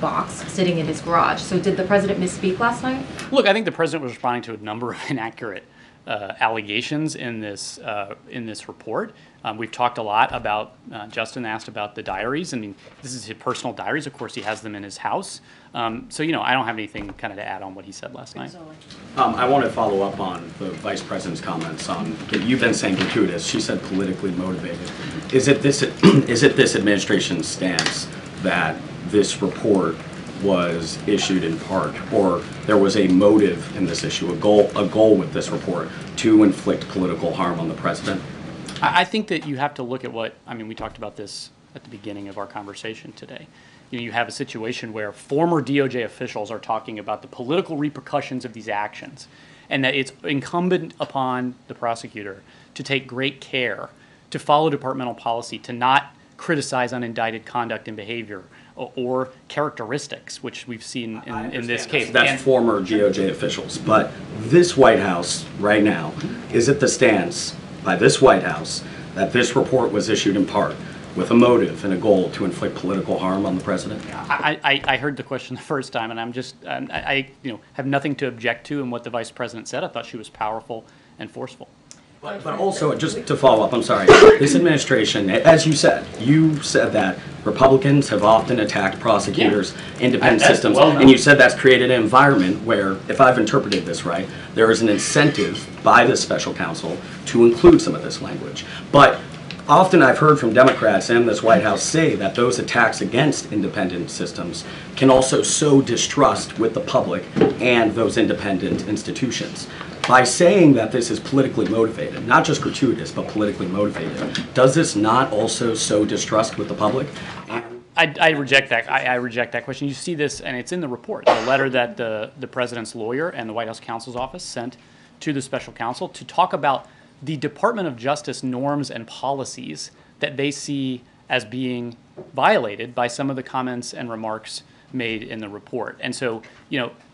box sitting in his garage. So did the president misspeak last night? Look, I think the president was responding to a number of inaccurate allegations in this report. We've talked a lot about, Justin asked about the diaries. I mean, this is his personal diaries. Of course, he has them in his house. So, I don't have anything kind of to add on what he said last night. I want to follow up on the vice president's comments on, you've been saying gratuitous. She said politically motivated. Is it this administration's stance that this report was issued in part, or there was a motive in this issue, a goal with this report to inflict political harm on the president? I think that you have to look at we talked about this at the beginning of our conversation today. You have a situation where former DOJ officials are talking about the political repercussions of these actions, and that it's incumbent upon the prosecutor to take great care to follow departmental policy, to not criticize unindicted conduct and behavior or characteristics, which we've seen in this case. That's former DOJ officials. But this White House right now, is it the stance by this White House that this report was issued in part with a motive and a goal to inflict political harm on the president? I heard the question the first time, and I have nothing to object to in what the vice president said. I thought she was powerful and forceful. But also, just to follow up, I'm sorry, this administration, as you said that Republicans have often attacked prosecutors, independent systems, and you said that's created an environment where, if I've interpreted this right, there is an incentive by the special counsel to include some of this language. But often I've heard from Democrats and this White House say that those attacks against independent systems can also sow distrust with the public and those independent institutions. By saying that this is politically motivated, not just gratuitous, but politically motivated, does this not also sow distrust with the public? I reject that. I reject that question. You see this, and it's in the report, the letter that the president's lawyer and the White House counsel's office sent to the special counsel to talk about the Department of Justice norms and policies that they see as being violated by some of the comments and remarks made in the report. And so,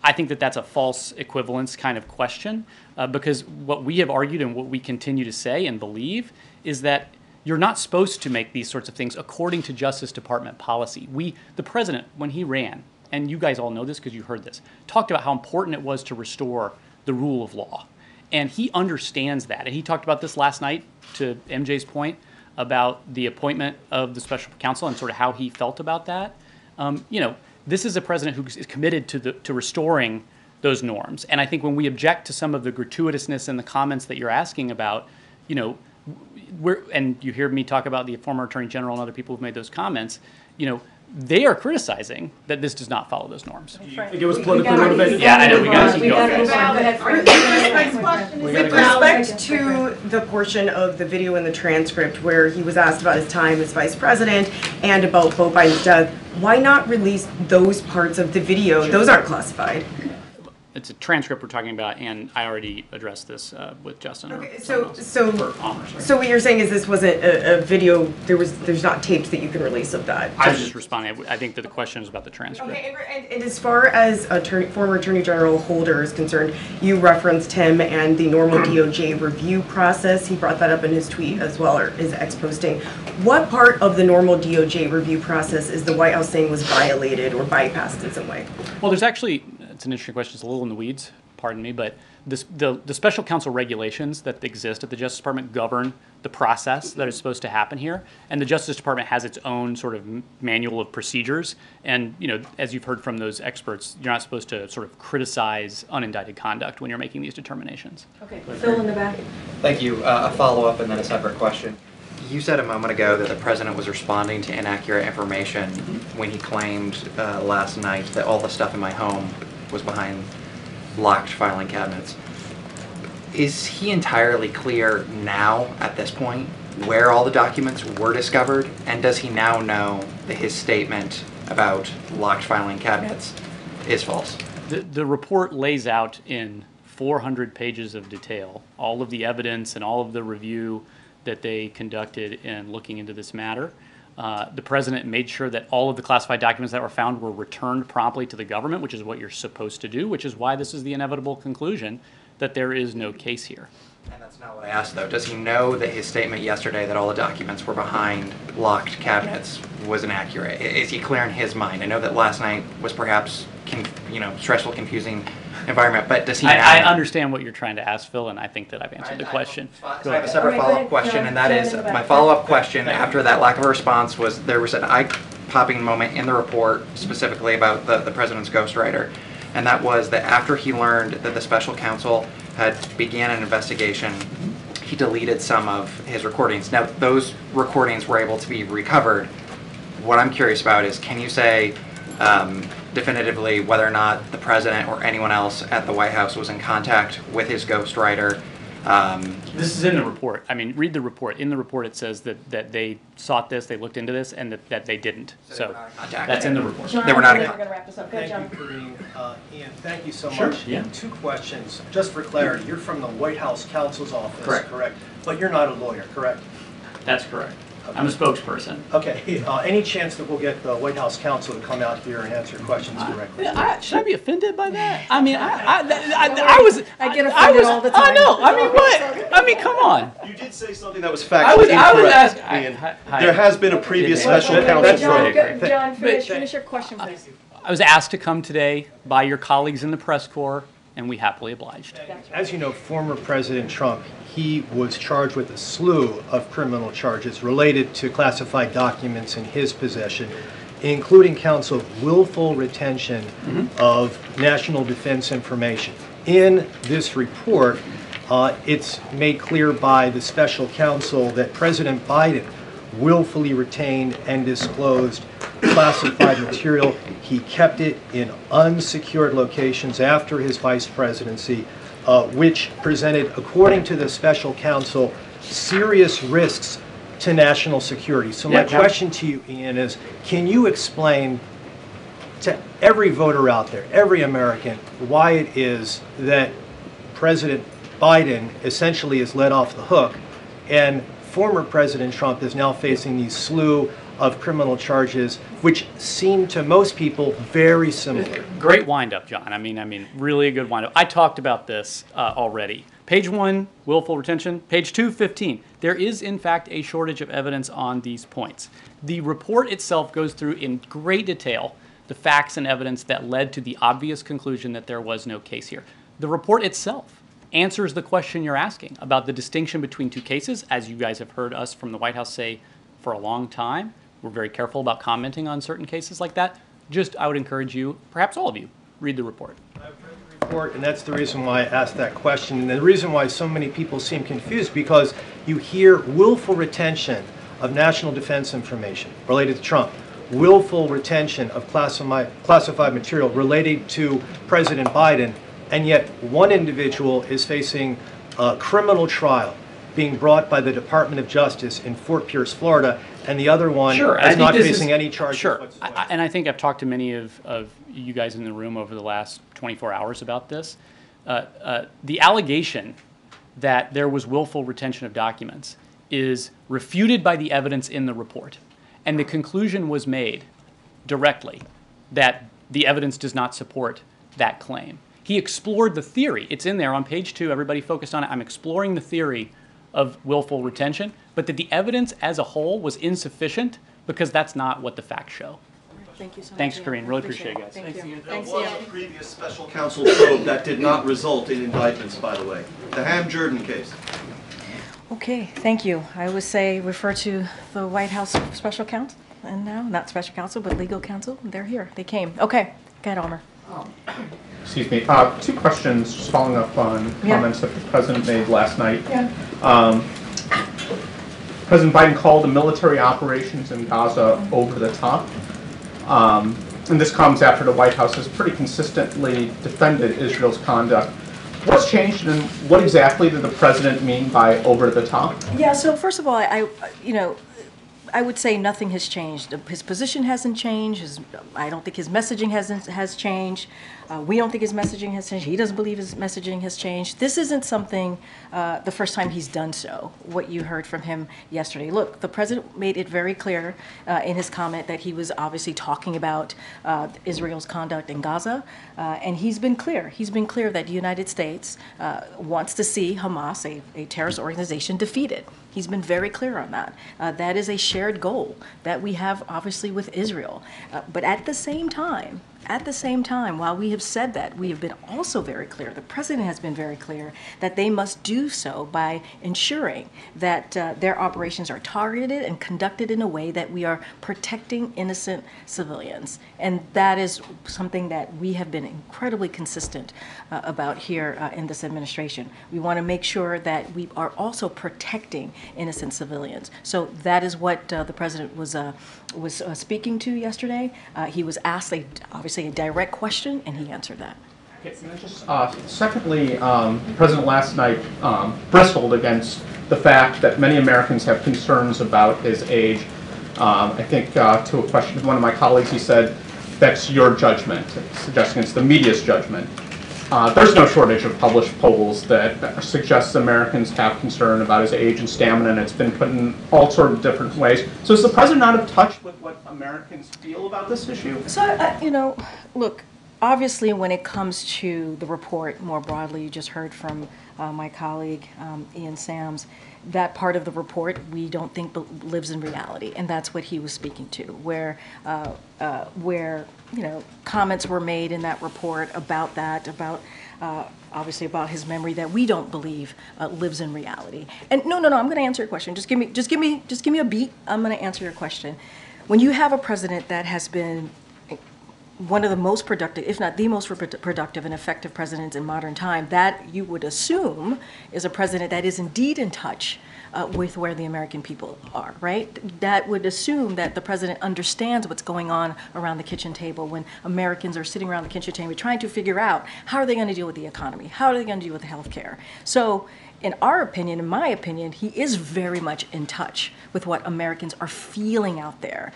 I think that that's a false equivalence kind of question, because what we have argued and what we continue to say and believe is that you're not supposed to make these sorts of things according to Justice Department policy. The president, when he ran, and you guys all know this because you heard this, talked about how important it was to restore the rule of law. And he understands that. And he talked about this last night, to MJ's point, about the appointment of the special counsel and sort of how he felt about that. You know, this is a president who is committed to restoring those norms. And I think when we object to some of the gratuitousness in the comments that you're asking about, you know, and you hear me talk about the former Attorney General and other people who've made those comments, you know, they are criticizing that this does not follow those norms. Do you think it was politically motivated? Yeah, I know, we got to keep going. With respect to the portion of the video in the transcript where he was asked about his time as vice president and about Beau Biden's death, why not release those parts of the video? Those aren't classified. It's a transcript we're talking about, and I already addressed this with Justin. Okay, so what you're saying is this wasn't a video, there's not tapes that you can release of that? I was just responding. I think that the question is about the transcript. Okay, and as far as former Attorney General Holder is concerned, you referenced him and the normal DOJ review process. He brought that up in his tweet as well, or his ex-posting. What part of the normal DOJ review process is the White House saying was violated or bypassed in some way? Well, there's actually, it's an interesting question. It's a little in the weeds, pardon me, but the special counsel regulations that exist at the Justice Department govern the process that is supposed to happen here. And the Justice Department has its own sort of manual of procedures. And, you know, as you've heard from those experts, you're not supposed to sort of criticize unindicted conduct when you're making these determinations. Okay, Phil in the back. Thank you. A follow-up and then a separate question. You said a moment ago that the president was responding to inaccurate information when he claimed last night that all the stuff in my home was behind locked filing cabinets. Is he entirely clear now, at this point, where all the documents were discovered? And does he now know that his statement about locked filing cabinets is false? The report lays out in 400 pages of detail all of the evidence and all of the review that they conducted in looking into this matter. The president made sure that all of the classified documents that were found were returned promptly to the government, which is what you're supposed to do, which is why this is the inevitable conclusion that there is no case here. And that's not what I asked, though. Does he know that his statement yesterday that all the documents were behind locked cabinets was inaccurate? Is he clear in his mind? I know that last night was perhaps, stressful, confusing environment, but does he now? I understand what you're trying to ask, Phil, and I think that I've answered the question. I have a separate follow-up question, and that is, my follow-up question after that lack of a response was, there was an eye-popping moment in the report specifically about the president's ghostwriter, and that was that after he learned that the special counsel had began an investigation, he deleted some of his recordings. Now, those recordings were able to be recovered. What I'm curious about is, can you say definitively whether or not the president or anyone else at the White House was in contact with his ghostwriter? This is in the report. I mean, read the report. In the report it says that they sought this, they looked into this, and that they didn't. So that's in the report. They were not in contact. We're going to wrap this up. Good, John. Thank you, Karine. Ian, thank you so Sure, much. yeah. 2 questions. Just for clarity, you're from the White House counsel's office, Correct. But you're not a lawyer, correct? That's correct. I'm a spokesperson. Okay. Any chance that we'll get the White House counsel to come out here and answer questions directly? Should I be offended by that? I mean, I get offended all the time. I know. I mean, what? I mean, come on. You did say something that was factually incorrect. Ian. There has been a previous special counsel program. John, finish your question, please. I was asked to come today by your colleagues in the press corps, and we happily obliged. As you know, former President Trump, he was charged with a slew of criminal charges related to classified documents in his possession, including counts of willful retention of national defense information. In this report, it's made clear by the special counsel that President Biden willfully retained and disclosed classified material. He kept it in unsecured locations after his vice presidency, which presented, according to the special counsel, serious risks to national security. So my question to you, Ian, is can you explain to every voter out there, every American, why it is that President Biden essentially is let off the hook and former President Trump is now facing these slew of criminal charges, which seem to most people very similar? Great wind-up, John. I mean, really a good wind-up. I talked about this already. Page 1, willful retention. Page 2, 15. There is, in fact, a shortage of evidence on these points. The report itself goes through in great detail the facts and evidence that led to the obvious conclusion that there was no case here. The report itself answers the question you're asking about the distinction between two cases, as you guys have heard us from the White House say for a long time. We're very careful about commenting on certain cases like that. Just, I would encourage you, perhaps all of you, read the report. I've read the report, and that's the reason why I asked that question. And the reason why so many people seem confused, because you hear willful retention of national defense information related to Trump, willful retention of classified material related to President Biden, and yet one individual is facing a criminal trial being brought by the Department of Justice in Fort Pierce, Florida, and the other one is not facing any charges whatsoever. And I think I've talked to many of you guys in the room over the last 24 hours about this. The allegation that there was willful retention of documents is refuted by the evidence in the report. And the conclusion was made directly that the evidence does not support that claim. He explored the theory. It's in there on page 2. Everybody focused on it. I'm exploring the theory of willful retention, but that the evidence as a whole was insufficient because that's not what the facts show. Thank you so much. Thanks, Karine. Really appreciate it, guys. Thank you. There was a previous special counsel probe that did not result in indictments, by the way. The Ham-Jordan case. Okay, thank you. I would say refer to the White House special counsel, and now, not special counsel, but legal counsel. They're here. They came. Okay, go ahead, Elmer. Excuse me. 2 questions, just following up on comments that the President made last night. President Biden called the military operations in Gaza over the top. And this comes after the White House has pretty consistently defended Israel's conduct. What's changed, and what exactly did the President mean by over the top? Yeah, so first of all, I would say nothing has changed. His position hasn't changed. I don't think his messaging has changed. We don't think his messaging has changed. He doesn't believe his messaging has changed. This isn't something, the first time he's done so, what you heard from him yesterday. Look, the President made it very clear in his comment that he was obviously talking about Israel's conduct in Gaza, and he's been clear. He's been clear that the United States wants to see Hamas, a terrorist organization, defeated. He's been very clear on that. That is a shared goal that we have, obviously, with Israel. But at the same time, while we have said that, we have been also very clear, the President has been very clear, that they must do so by ensuring that their operations are targeted and conducted in a way that we are protecting innocent civilians. And that is something that we have been incredibly consistent about here in this administration. We want to make sure that we are also protecting innocent civilians. So that is what the President was speaking to yesterday. He was asked obviously a direct question, and he answered that. Okay, and then just secondly, the President last night bristled against the fact that many Americans have concerns about his age. I think to a question of one of my colleagues, he said, that's your judgment, suggesting it's the media's judgment. There's no shortage of published polls that suggests Americans have concern about his age and stamina, and it's been put in all sorts of different ways. So is the President not in touch with what Americans feel about this issue? So, look, obviously when it comes to the report more broadly, you just heard from my colleague, Ian Sams, that part of the report we don't think lives in reality, and that's what he was speaking to, where comments were made in that report about that, obviously about his memory that we don't believe lives in reality. And no, I'm going to answer your question. Just give me a beat. I'm going to answer your question. When you have a president that has been one of the most productive, if not the most productive and effective presidents in modern time, that you would assume is a president that is indeed in touch with where the American people are, right? That would assume that the president understands what's going on around the kitchen table when Americans are sitting around the kitchen table trying to figure out how are they going to deal with the economy? How are they going to deal with health care? So in our opinion, in my opinion, he is very much in touch with what Americans are feeling out there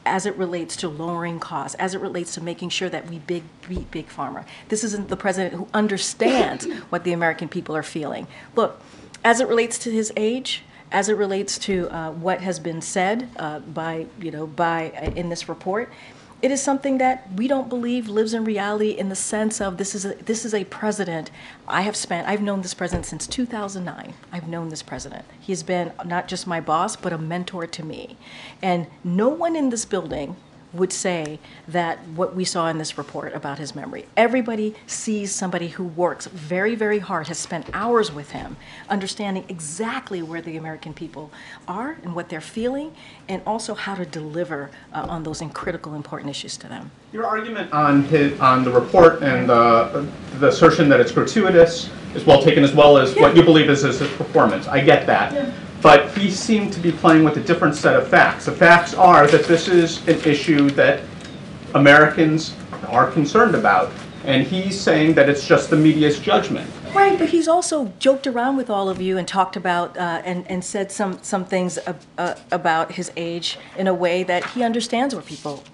as it relates to lowering costs, as it relates to making sure that we beat Big Pharma. This isn't the president who understands what the American people are feeling. Look, as it relates to his age, as it relates to what has been said in this report, it is something that we don't believe lives in reality in the sense of this is a president. I've known this president since 2009. I've known this president. He's been not just my boss, but a mentor to me. And no one in this building would say that what we saw in this report about his memory. Everybody sees somebody who works very, very hard, has spent hours with him, understanding exactly where the American people are and what they're feeling, and also how to deliver on those critical, important issues to them. Your argument on the report and the assertion that it's gratuitous is well taken, as well as what you believe is his performance. I get that. Yeah. But he seemed to be playing with a different set of facts. The facts are that this is an issue that Americans are concerned about. And he's saying that it's just the media's judgment. Right, but he's also joked around with all of you and talked about and said some things about his age in a way that he understands where people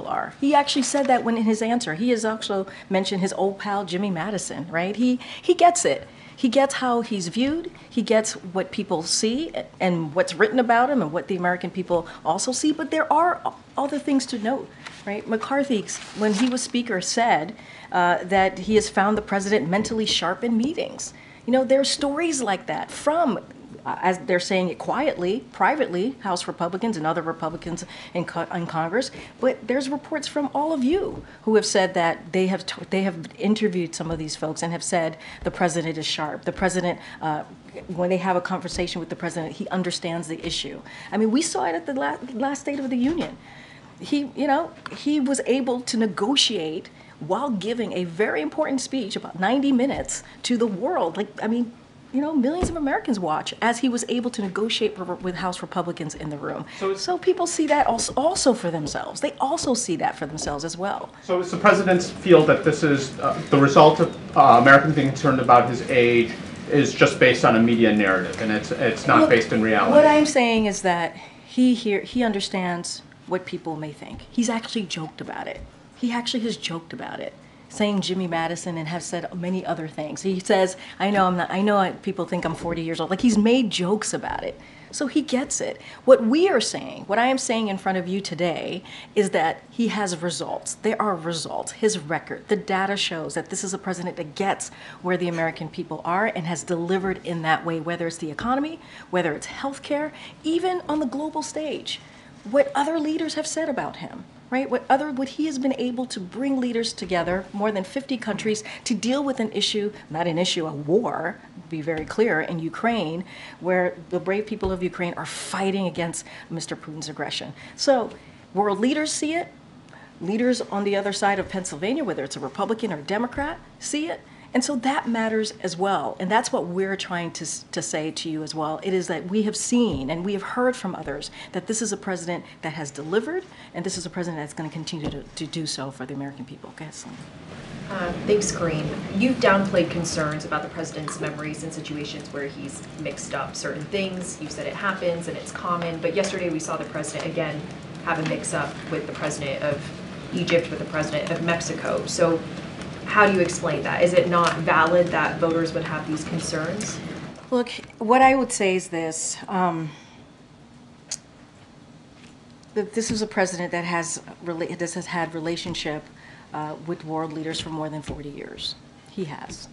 are. He actually said that when in his answer. He has also mentioned his old pal Jimmy Madison, right? He gets it. He gets how he's viewed. He gets what people see and what's written about him and what the American people also see. But there are other things to note, right? McCarthy, when he was speaker, said that he has found the president mentally sharp in meetings. You know, there are stories like that from, as they're saying it quietly, privately, House Republicans and other Republicans in Congress. But there's reports from all of you who have said that they have interviewed some of these folks and have said the president is sharp. The president, when they have a conversation with the president, he understands the issue. I mean, we saw it at the last State of the Union. He was able to negotiate while giving a very important speech, about 90 minutes, to the world. Millions of Americans watch as he was able to negotiate with House Republicans in the room. So people see that also for themselves. They also see that for themselves as well. So does the president feel that this is the result of Americans being concerned about his age is just based on a media narrative and it's not based in reality? What I'm saying is that he understands what people may think. He's actually joked about it. He actually has joked about it, saying Jimmy Madison and has said many other things. He says, I know people think I'm 40 years old. Like, he's made jokes about it. So he gets it. What I am saying in front of you today is that he has results. There are results. His record, the data shows that this is a president that gets where the American people are and has delivered in that way, whether it's the economy, whether it's healthcare, even on the global stage. What other leaders have said about him. Right? What he has been able to bring leaders together, more than 50 countries, to deal with a war, be very clear, in Ukraine, where the brave people of Ukraine are fighting against Mr. Putin's aggression. So world leaders see it. Leaders on the other side of Pennsylvania, whether it's a Republican or Democrat, see it. And so that matters as well. And that's what we're trying to say to you as well. It is that we have seen and we have heard from others that this is a president that has delivered, and this is a president that's going to continue to do so for the American people. Go ahead, Celine. Thanks, Karine. You've downplayed concerns about the president's memories in situations where he's mixed up certain things. You've said it happens and it's common. But yesterday we saw the president again have a mix-up with the president of Egypt, with the president of Mexico. So how do you explain that? Is it not valid that voters would have these concerns? Look, what I would say is this. That this is a president that has had relationship with world leaders for more than 40 years. He has.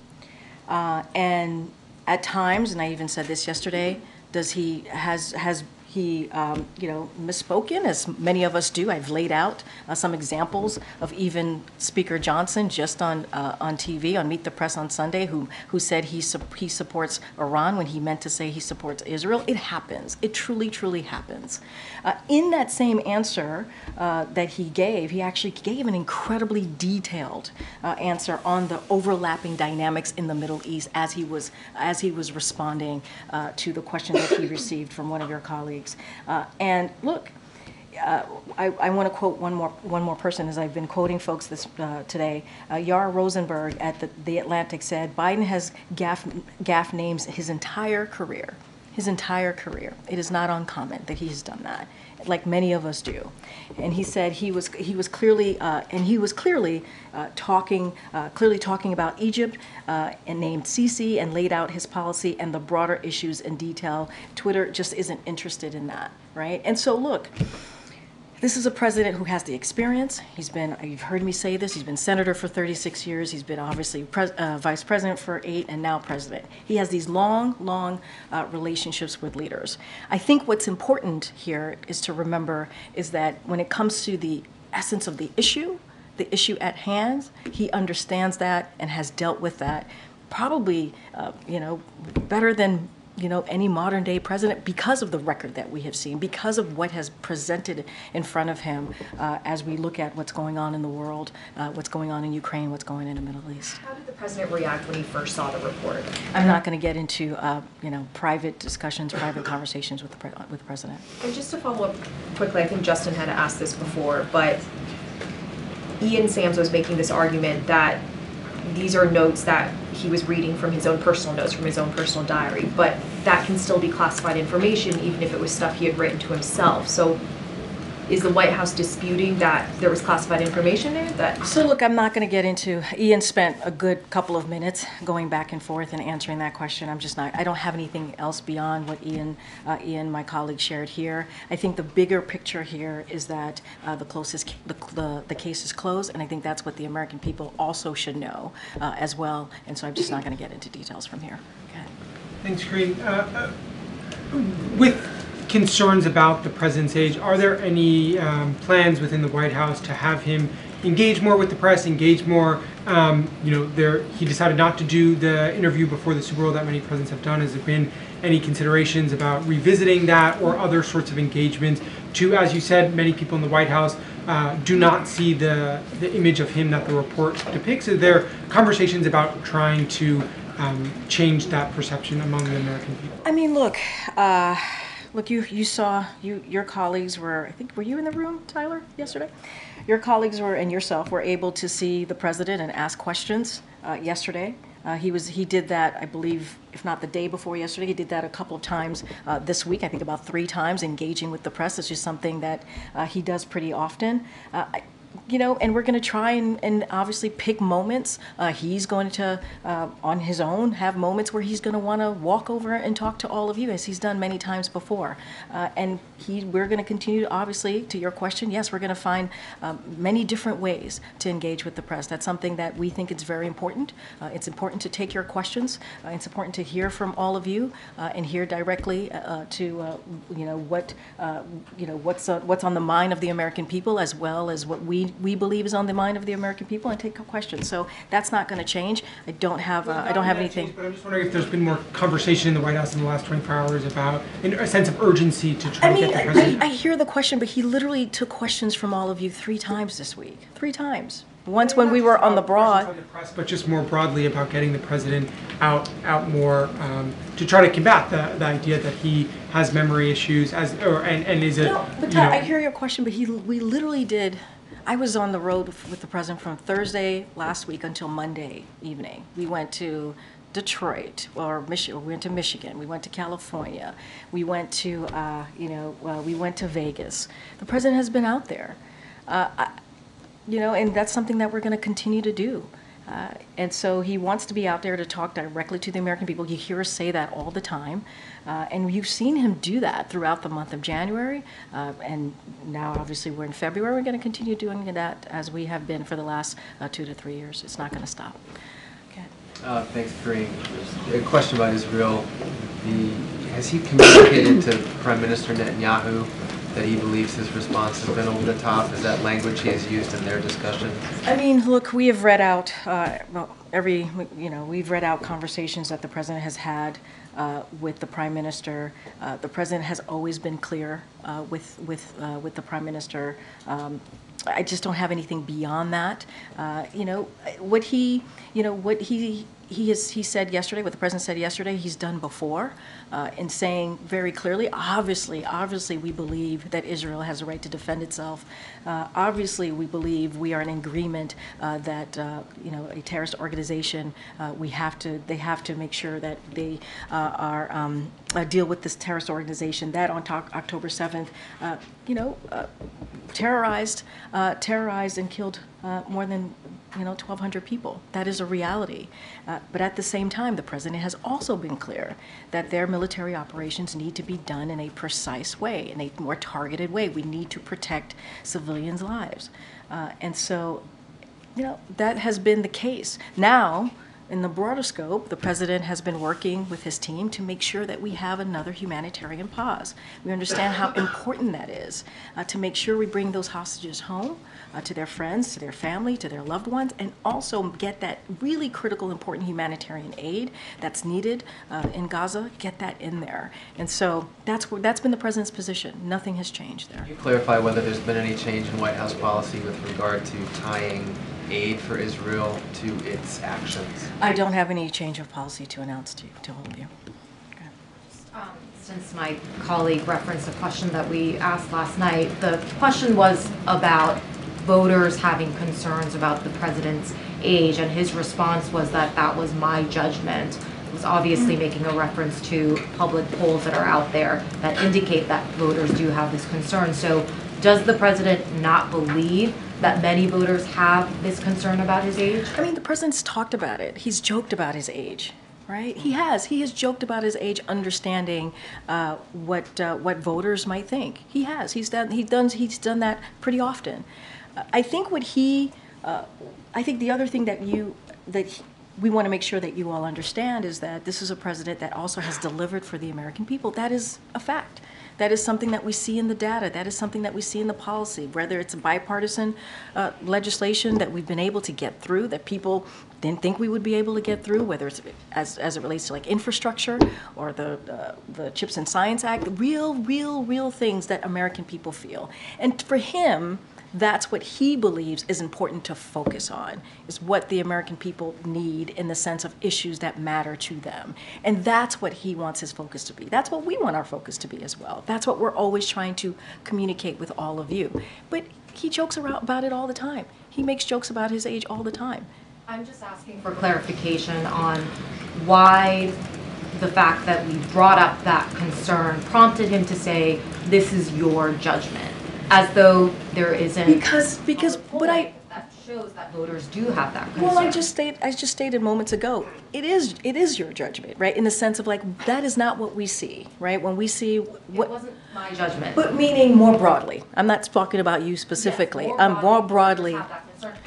And at times, and I even said this yesterday, has he misspoken, as many of us do. I've laid out some examples of even Speaker Johnson just on TV, on Meet the Press on Sunday, who said he supports Iran when he meant to say he supports Israel. It happens. It truly, truly happens. In that same answer that he gave, he actually gave an incredibly detailed answer on the overlapping dynamics in the Middle East as he was responding to the question that he received from one of your colleagues. And look, I want to quote one more person, as I've been quoting folks today. Yara Rosenberg at the Atlantic said, Biden has gaff names his entire career. His entire career. It is not uncommon that he has done that, like many of us do. And he said he was clearly talking about Egypt and named Sisi and laid out his policy and the broader issues in detail. Twitter just isn't interested in that, right? And so look, This is a president who has the experience. You've heard me say this, he's been senator for 36 years. He's been obviously vice president for 8 and now president. He has these long relationships with leaders. I think what's important here is to remember is that when it comes to the essence of the issue at hand, he understands that and has dealt with that probably, better than any modern day president because of the record that we have seen, because of what has presented in front of him as we look at what's going on in the world, what's going on in Ukraine, what's going on in the Middle East. How did the president react when he first saw the report? I'm not going to get into private discussions, private conversations with the president. And just to follow up quickly, I think Justin had asked this before, but Ian Sams was making this argument that these are notes that he was reading from his own personal notes, from his own personal diary, but that can still be classified information even if it was stuff he had written to himself. So is the White House disputing that there was classified information there? So look, I'm not going to get into, Ian spent a good couple of minutes going back and forth and answering that question. I don't have anything else beyond what Ian, my colleague, shared here. I think the bigger picture here is that the case is closed, and I think that's what the American people also should know as well. And so I'm just not going to get into details from here. Okay. Thanks, Karine. With concerns about the president's age, are there any plans within the White House to have him engage more with the press, engage more? He decided not to do the interview before the Super Bowl that many presidents have done. Has there been any considerations about revisiting that or other sorts of engagements to, as you said, many people in the White House do not see the image of him that the report depicts? Are there conversations about trying to change that perception among the American people? I mean, look, you saw, your colleagues were, I think, were you in the room, Tyler, yesterday? Your colleagues and yourself were able to see the president and ask questions yesterday. He did that, I believe, if not the day before yesterday, he did that a couple of times this week, I think about 3 times, engaging with the press. It's just something that he does pretty often. And we're going to try and obviously pick moments. He's going to, on his own, have moments where he's going to want to walk over and talk to all of you, as he's done many times before. We're going to continue, obviously, to your question, yes, we're going to find many different ways to engage with the press. That's something that we think is very important. It's important to take your questions. It's important to hear from all of you and hear directly what's on the mind of the American people, as well as what we believe is on the mind of the American people, and take questions. So that's not going to change. I don't have anything. But I'm just wondering if there's been more conversation in the White House in the last 24 hours about a sense of urgency to try to get the president. I hear the question, but he literally took questions from all of you 3 times this week. 3 times. Once when we were on the broad. But just more broadly about getting the president out more to try to combat the idea that he has memory issues and is a. No, but Todd, I hear your question, but we literally did. I was on the road with the president from Thursday last week until Monday evening. We went to Detroit or Michigan. We went to Michigan. We went to California. We went to we went to Vegas. The president has been out there, and that's something that we're going to continue to do. And so he wants to be out there to talk directly to the American people. You hear us say that all the time. And you've seen him do that throughout the month of January. And now, obviously, we're in February. We're going to continue doing that as we have been for the last 2 to 3 years. It's not going to stop. Okay. Thanks, Karine. A question about Israel. Has he communicated to Prime Minister Netanyahu that he believes his response has been over the top? Is that language he has used in their discussions? I mean, look, we have read out we've read out conversations that the president has had with the prime minister. The president has always been clear with the prime minister. I just don't have anything beyond that. What he said yesterday, what the president said yesterday, he's done before, in saying very clearly, obviously we believe that Israel has a right to defend itself. Obviously we believe we are in agreement that a terrorist organization, they have to make sure that they deal with this terrorist organization that on October 7th, terrorized and killed more than 1,200 people. That is a reality. But at the same time, the president has also been clear that their military operations need to be done in a precise way, in a more targeted way. We need to protect civilians' lives. And so, that has been the case. Now, in the broader scope, the president has been working with his team to make sure that we have another humanitarian pause. We understand how important that is to make sure we bring those hostages home to their friends, to their family, to their loved ones, and also get that really critical, important humanitarian aid that's needed in Gaza, get that in there. And so that's been the president's position. Nothing has changed there. Can you clarify whether there's been any change in White House policy with regard to tying aid for Israel to its actions? I don't have any change of policy to announce to all of you. Since my colleague referenced a question that we asked last night, the question was about voters having concerns about the president's age, and his response was that that was my judgment. It was obviously making a reference to public polls that are out there that indicate that voters do have this concern. So does the president not believe that many voters have this concern about his age? I mean, the president's talked about it. He's joked about his age, right? He has joked about his age, understanding what voters might think. He has. He's done that pretty often. I think I think the other thing that we want to make sure that you all understand is that this is a president that also has delivered for the American people. That is a fact. That is something that we see in the data. That is something that we see in the policy, whether it's a bipartisan legislation that we've been able to get through that people didn't think we would be able to get through, whether it's as it relates to like infrastructure or the Chips and Science Act, real things that American people feel. And for him, that's what he believes is important to focus on, is what the American people need in the sense of issues that matter to them. And that's what he wants his focus to be. That's what we want our focus to be as well. That's what we're always trying to communicate with all of you. But he jokes about it all the time. He makes jokes about his age all the time. I'm just asking for clarification on why the fact that we brought up that concern prompted him to say, this is your judgment. As though there isn't because that shows that voters do have that concern. Well, I just stated moments ago, it is your judgment, right? In the sense of like that is not what we see, right? When we see what it wasn't my judgment, but meaning more broadly. I'm not talking about you specifically. Yes, more broadly.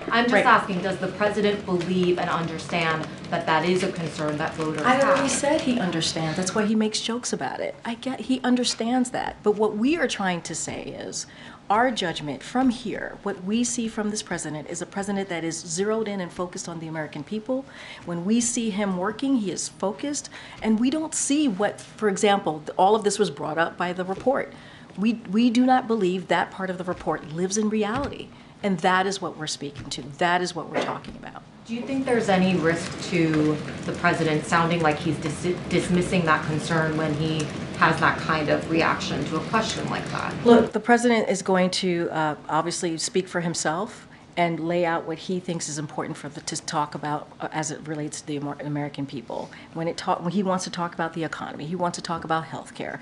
I'm just asking, does the president believe and understand that that is a concern that voters have? I already said he understands. That's why he makes jokes about it. He understands that. But what we are trying to say is our judgment from here, what we see from this president is a president that is zeroed in and focused on the American people. When we see him working, he is focused. And we don't see what, for example, all of this was brought up by the report. We do not believe that part of the report lives in reality. And that is what we're speaking to. That is what we're talking about. Do you think there's any risk to the president sounding like he's dismissing that concern when he has that kind of reaction to a question like that? Look, the president is going to obviously speak for himself and lay out what he thinks is important to talk about as it relates to the American people. When he wants to talk about the economy, he wants to talk about healthcare.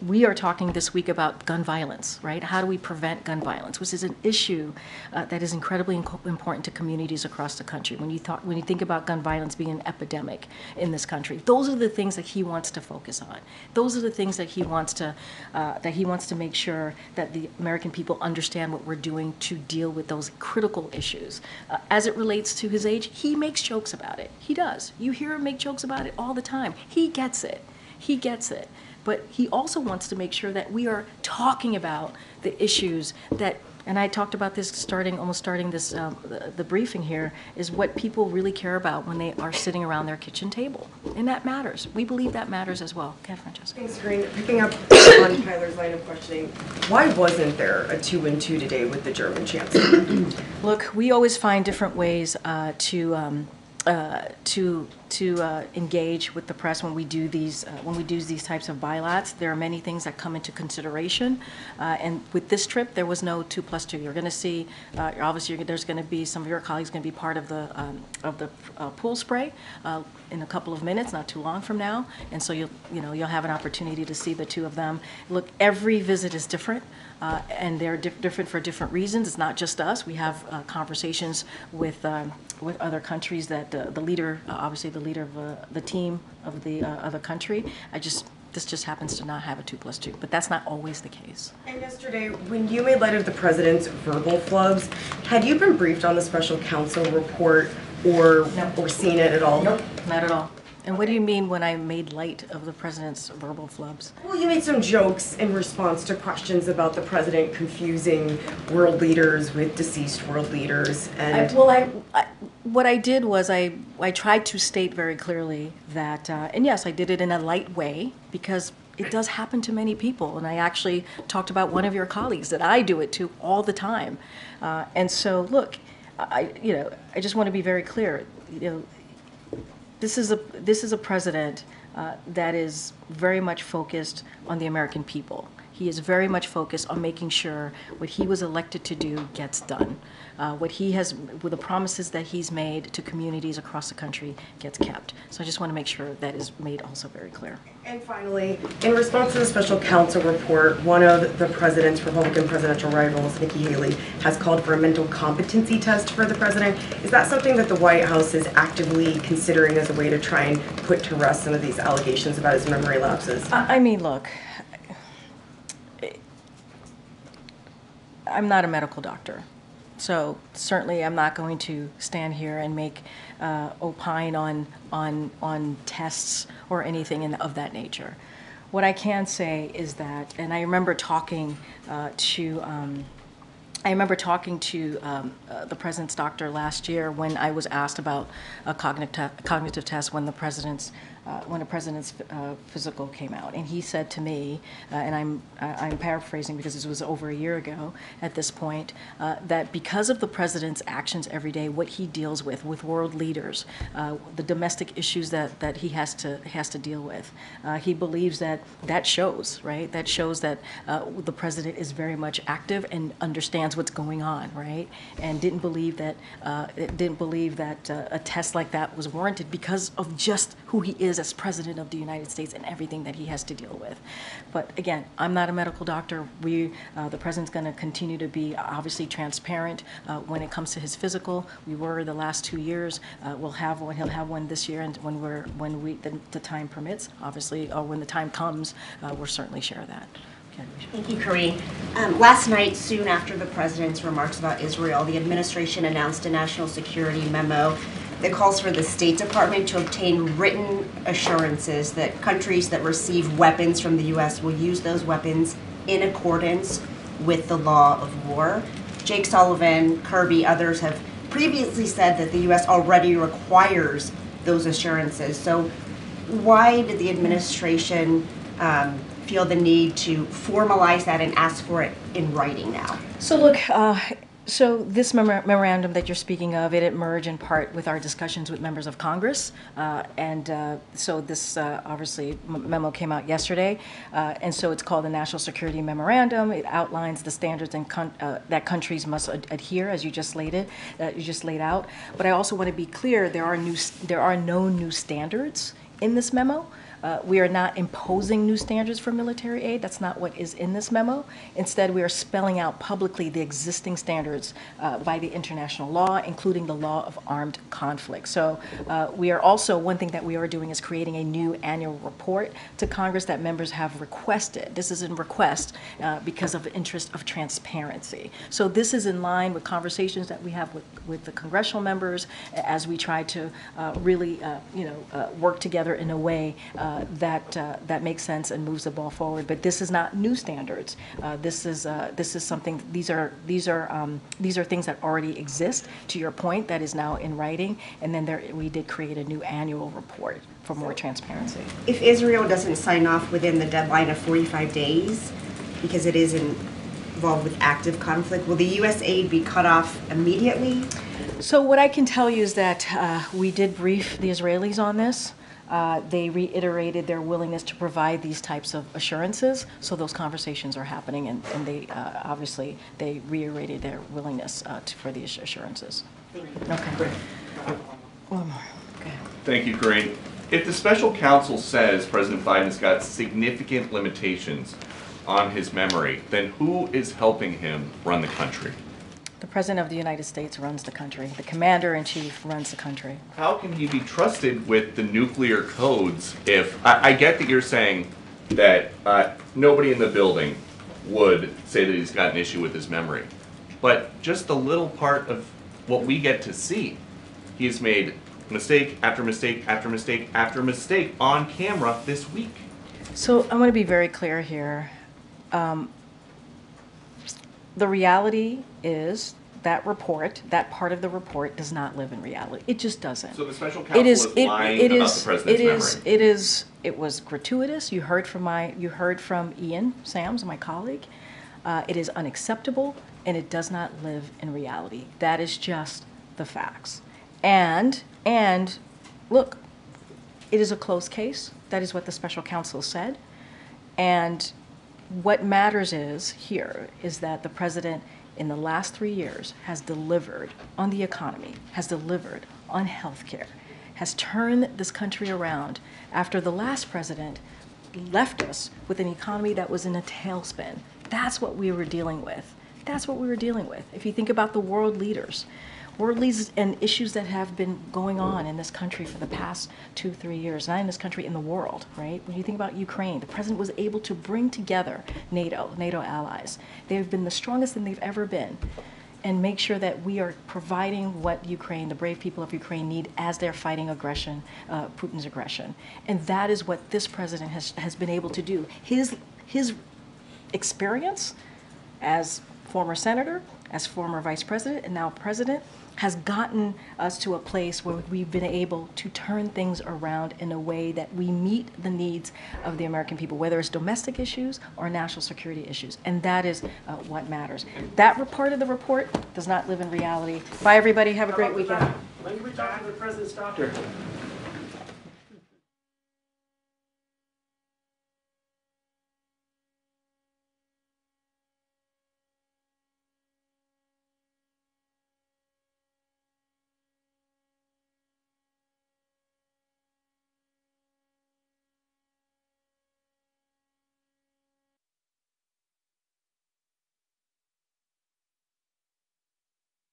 We are talking this week about gun violence, right? How do we prevent gun violence, which is an issue that is incredibly important to communities across the country. When you think about gun violence being an epidemic in this country, those are the things that he wants to focus on. Those are the things that he wants to make sure that the American people understand what we're doing to deal with those critical issues. As it relates to his age, he makes jokes about it. He does. You hear him make jokes about it all the time. He gets it. He gets it. But he also wants to make sure that we are talking about the issues that, and I talked about this almost starting this the briefing here, is what people really care about when they are sitting around their kitchen table. And that matters. We believe that matters as well. Okay, Francesca. Thanks, Karine. Picking up on Tyler's line of questioning, why wasn't there a 2-2 today with the German chancellor? Look, we always find different ways to to engage with the press when we do these types of bilats. There are many things that come into consideration, and with this trip, there was no 2+2. You're going to see, obviously, there's going to be some of your colleagues going to be part of the pool spray in a couple of minutes, not too long from now, and so you'll have an opportunity to see the two of them. Look, every visit is different. And they're different for different reasons. It's not just us. We have conversations with other countries that the leader, obviously the leader of the team of the other country. This just happens to not have a 2+2, but that's not always the case. And yesterday, when you made light of the president's verbal flubs, had you been briefed on the special counsel report or seen it at all? Nope, not at all. And what do you mean when I made light of the president's verbal flubs? Well, you made some jokes in response to questions about the president confusing world leaders with deceased world leaders. And what I did was I tried to state very clearly that, and yes, I did it in a light way because it does happen to many people. And I actually talked about one of your colleagues that I do it to all the time. And so, look, I just want to be very clear. This is a president that is very much focused on the American people. He is very much focused on making sure what he was elected to do gets done. With the promises that he's made to communities across the country gets kept. So I just want to make sure that is made also very clear. And finally, in response to the special counsel report, one of the president's Republican presidential rivals, Nikki Haley, has called for a mental competency test for the president. Is that something that the White House is actively considering as a way to try and put to rest some of these allegations about his memory lapses? I mean, look, I'm not a medical doctor. So certainly I'm not going to stand here and make opine on tests or anything of that nature. What I can say is that, and I remember talking to the president's doctor last year when I was asked about a cognitive test when the president's physical came out, and he said to me, and I'm paraphrasing because this was over a year ago at this point, that because of the president's actions every day, what he deals with world leaders, the domestic issues that he has to deal with, he believes that shows, right? That shows that the president is very much active and understands what's going on, right? And didn't believe that a test like that was warranted because of just who he is as president of the United States and everything that he has to deal with. But again, I'm not a medical doctor. The president's going to continue to be obviously transparent when it comes to his physical. We were the last 2 years. We'll have one. He'll have one this year, and when the time permits, obviously, or when the time comes, we'll certainly share that. Thank you, Karine. Last night, soon after the president's remarks about Israel, the administration announced a national security memo that calls for the State Department to obtain written assurances that countries that receive weapons from the U.S. will use those weapons in accordance with the law of war. Jake Sullivan, Kirby, others have previously said that the U.S. already requires those assurances. So why did the administration feel the need to formalize that and ask for it in writing now? So look, so this memorandum that you're speaking of, it emerged in part with our discussions with members of Congress, so this obviously memo came out yesterday, and so it's called the National Security Memorandum. It outlines the standards that countries must adhere, as you just laid out. But I also want to be clear: there are no new standards in this memo. We are not imposing new standards for military aid. That's not what is in this memo. Instead, we are spelling out publicly the existing standards by the international law, including the law of armed conflict. So we are also, one thing that we are doing is creating a new annual report to Congress that members have requested. This is in request because of the interest of transparency. So this is in line with conversations that we have with the congressional members as we try to really work together in a way that makes sense and moves the ball forward. But this is not new standards. This is something. These are things that already exist. To your point, that is now in writing. And then we did create a new annual report for more transparency. If Israel doesn't sign off within the deadline of 45 days, because it is involved with active conflict, will the U.S. aid be cut off immediately? So what I can tell you is that we did brief the Israelis on this. They reiterated their willingness to provide these types of assurances, so those conversations are happening, and they obviously they reiterated their willingness for the assurances. Okay. One more. Okay. Thank you, Karine. If the special counsel says President Biden has got significant limitations on his memory, then who is helping him run the country? The President of the United States runs the country. The Commander-in-Chief runs the country. How can he be trusted with the nuclear codes if, I get that you're saying that nobody in the building would say that he's got an issue with his memory, but just the little part of what we get to see, he's made mistake after mistake after mistake after mistake on camera this week. So I'm going to be very clear here. The reality is that report, that part of the report, does not live in reality. It just doesn't. So the special counsel is lying about the president's memory. It was gratuitous. You heard from Ian Sams, my colleague. It is unacceptable, and it does not live in reality. That is just the facts. And look, it is a closed case. That is what the special counsel said. And what matters here is that the president in the last 3 years has delivered on the economy, has delivered on health care, has turned this country around after the last president left us with an economy that was in a tailspin. That's what we were dealing with. That's what we were dealing with. If you think about the world leaders and issues that have been going on in this country for the past 2-3 years, not in this country, in the world, right? When you think about Ukraine, the president was able to bring together NATO allies. They've been the strongest than they've ever been, and make sure that we are providing what Ukraine, the brave people of Ukraine, need as they're fighting aggression, Putin's aggression. And that is what this president has been able to do. His experience as former senator, as former vice president, and now president, has gotten us to a place where we've been able to turn things around in a way that we meet the needs of the American people, whether it's domestic issues or national security issues. And that is what matters. That part of the report does not live in reality. Bye, everybody. Have a great weekend. When can we talk to the president's doctor?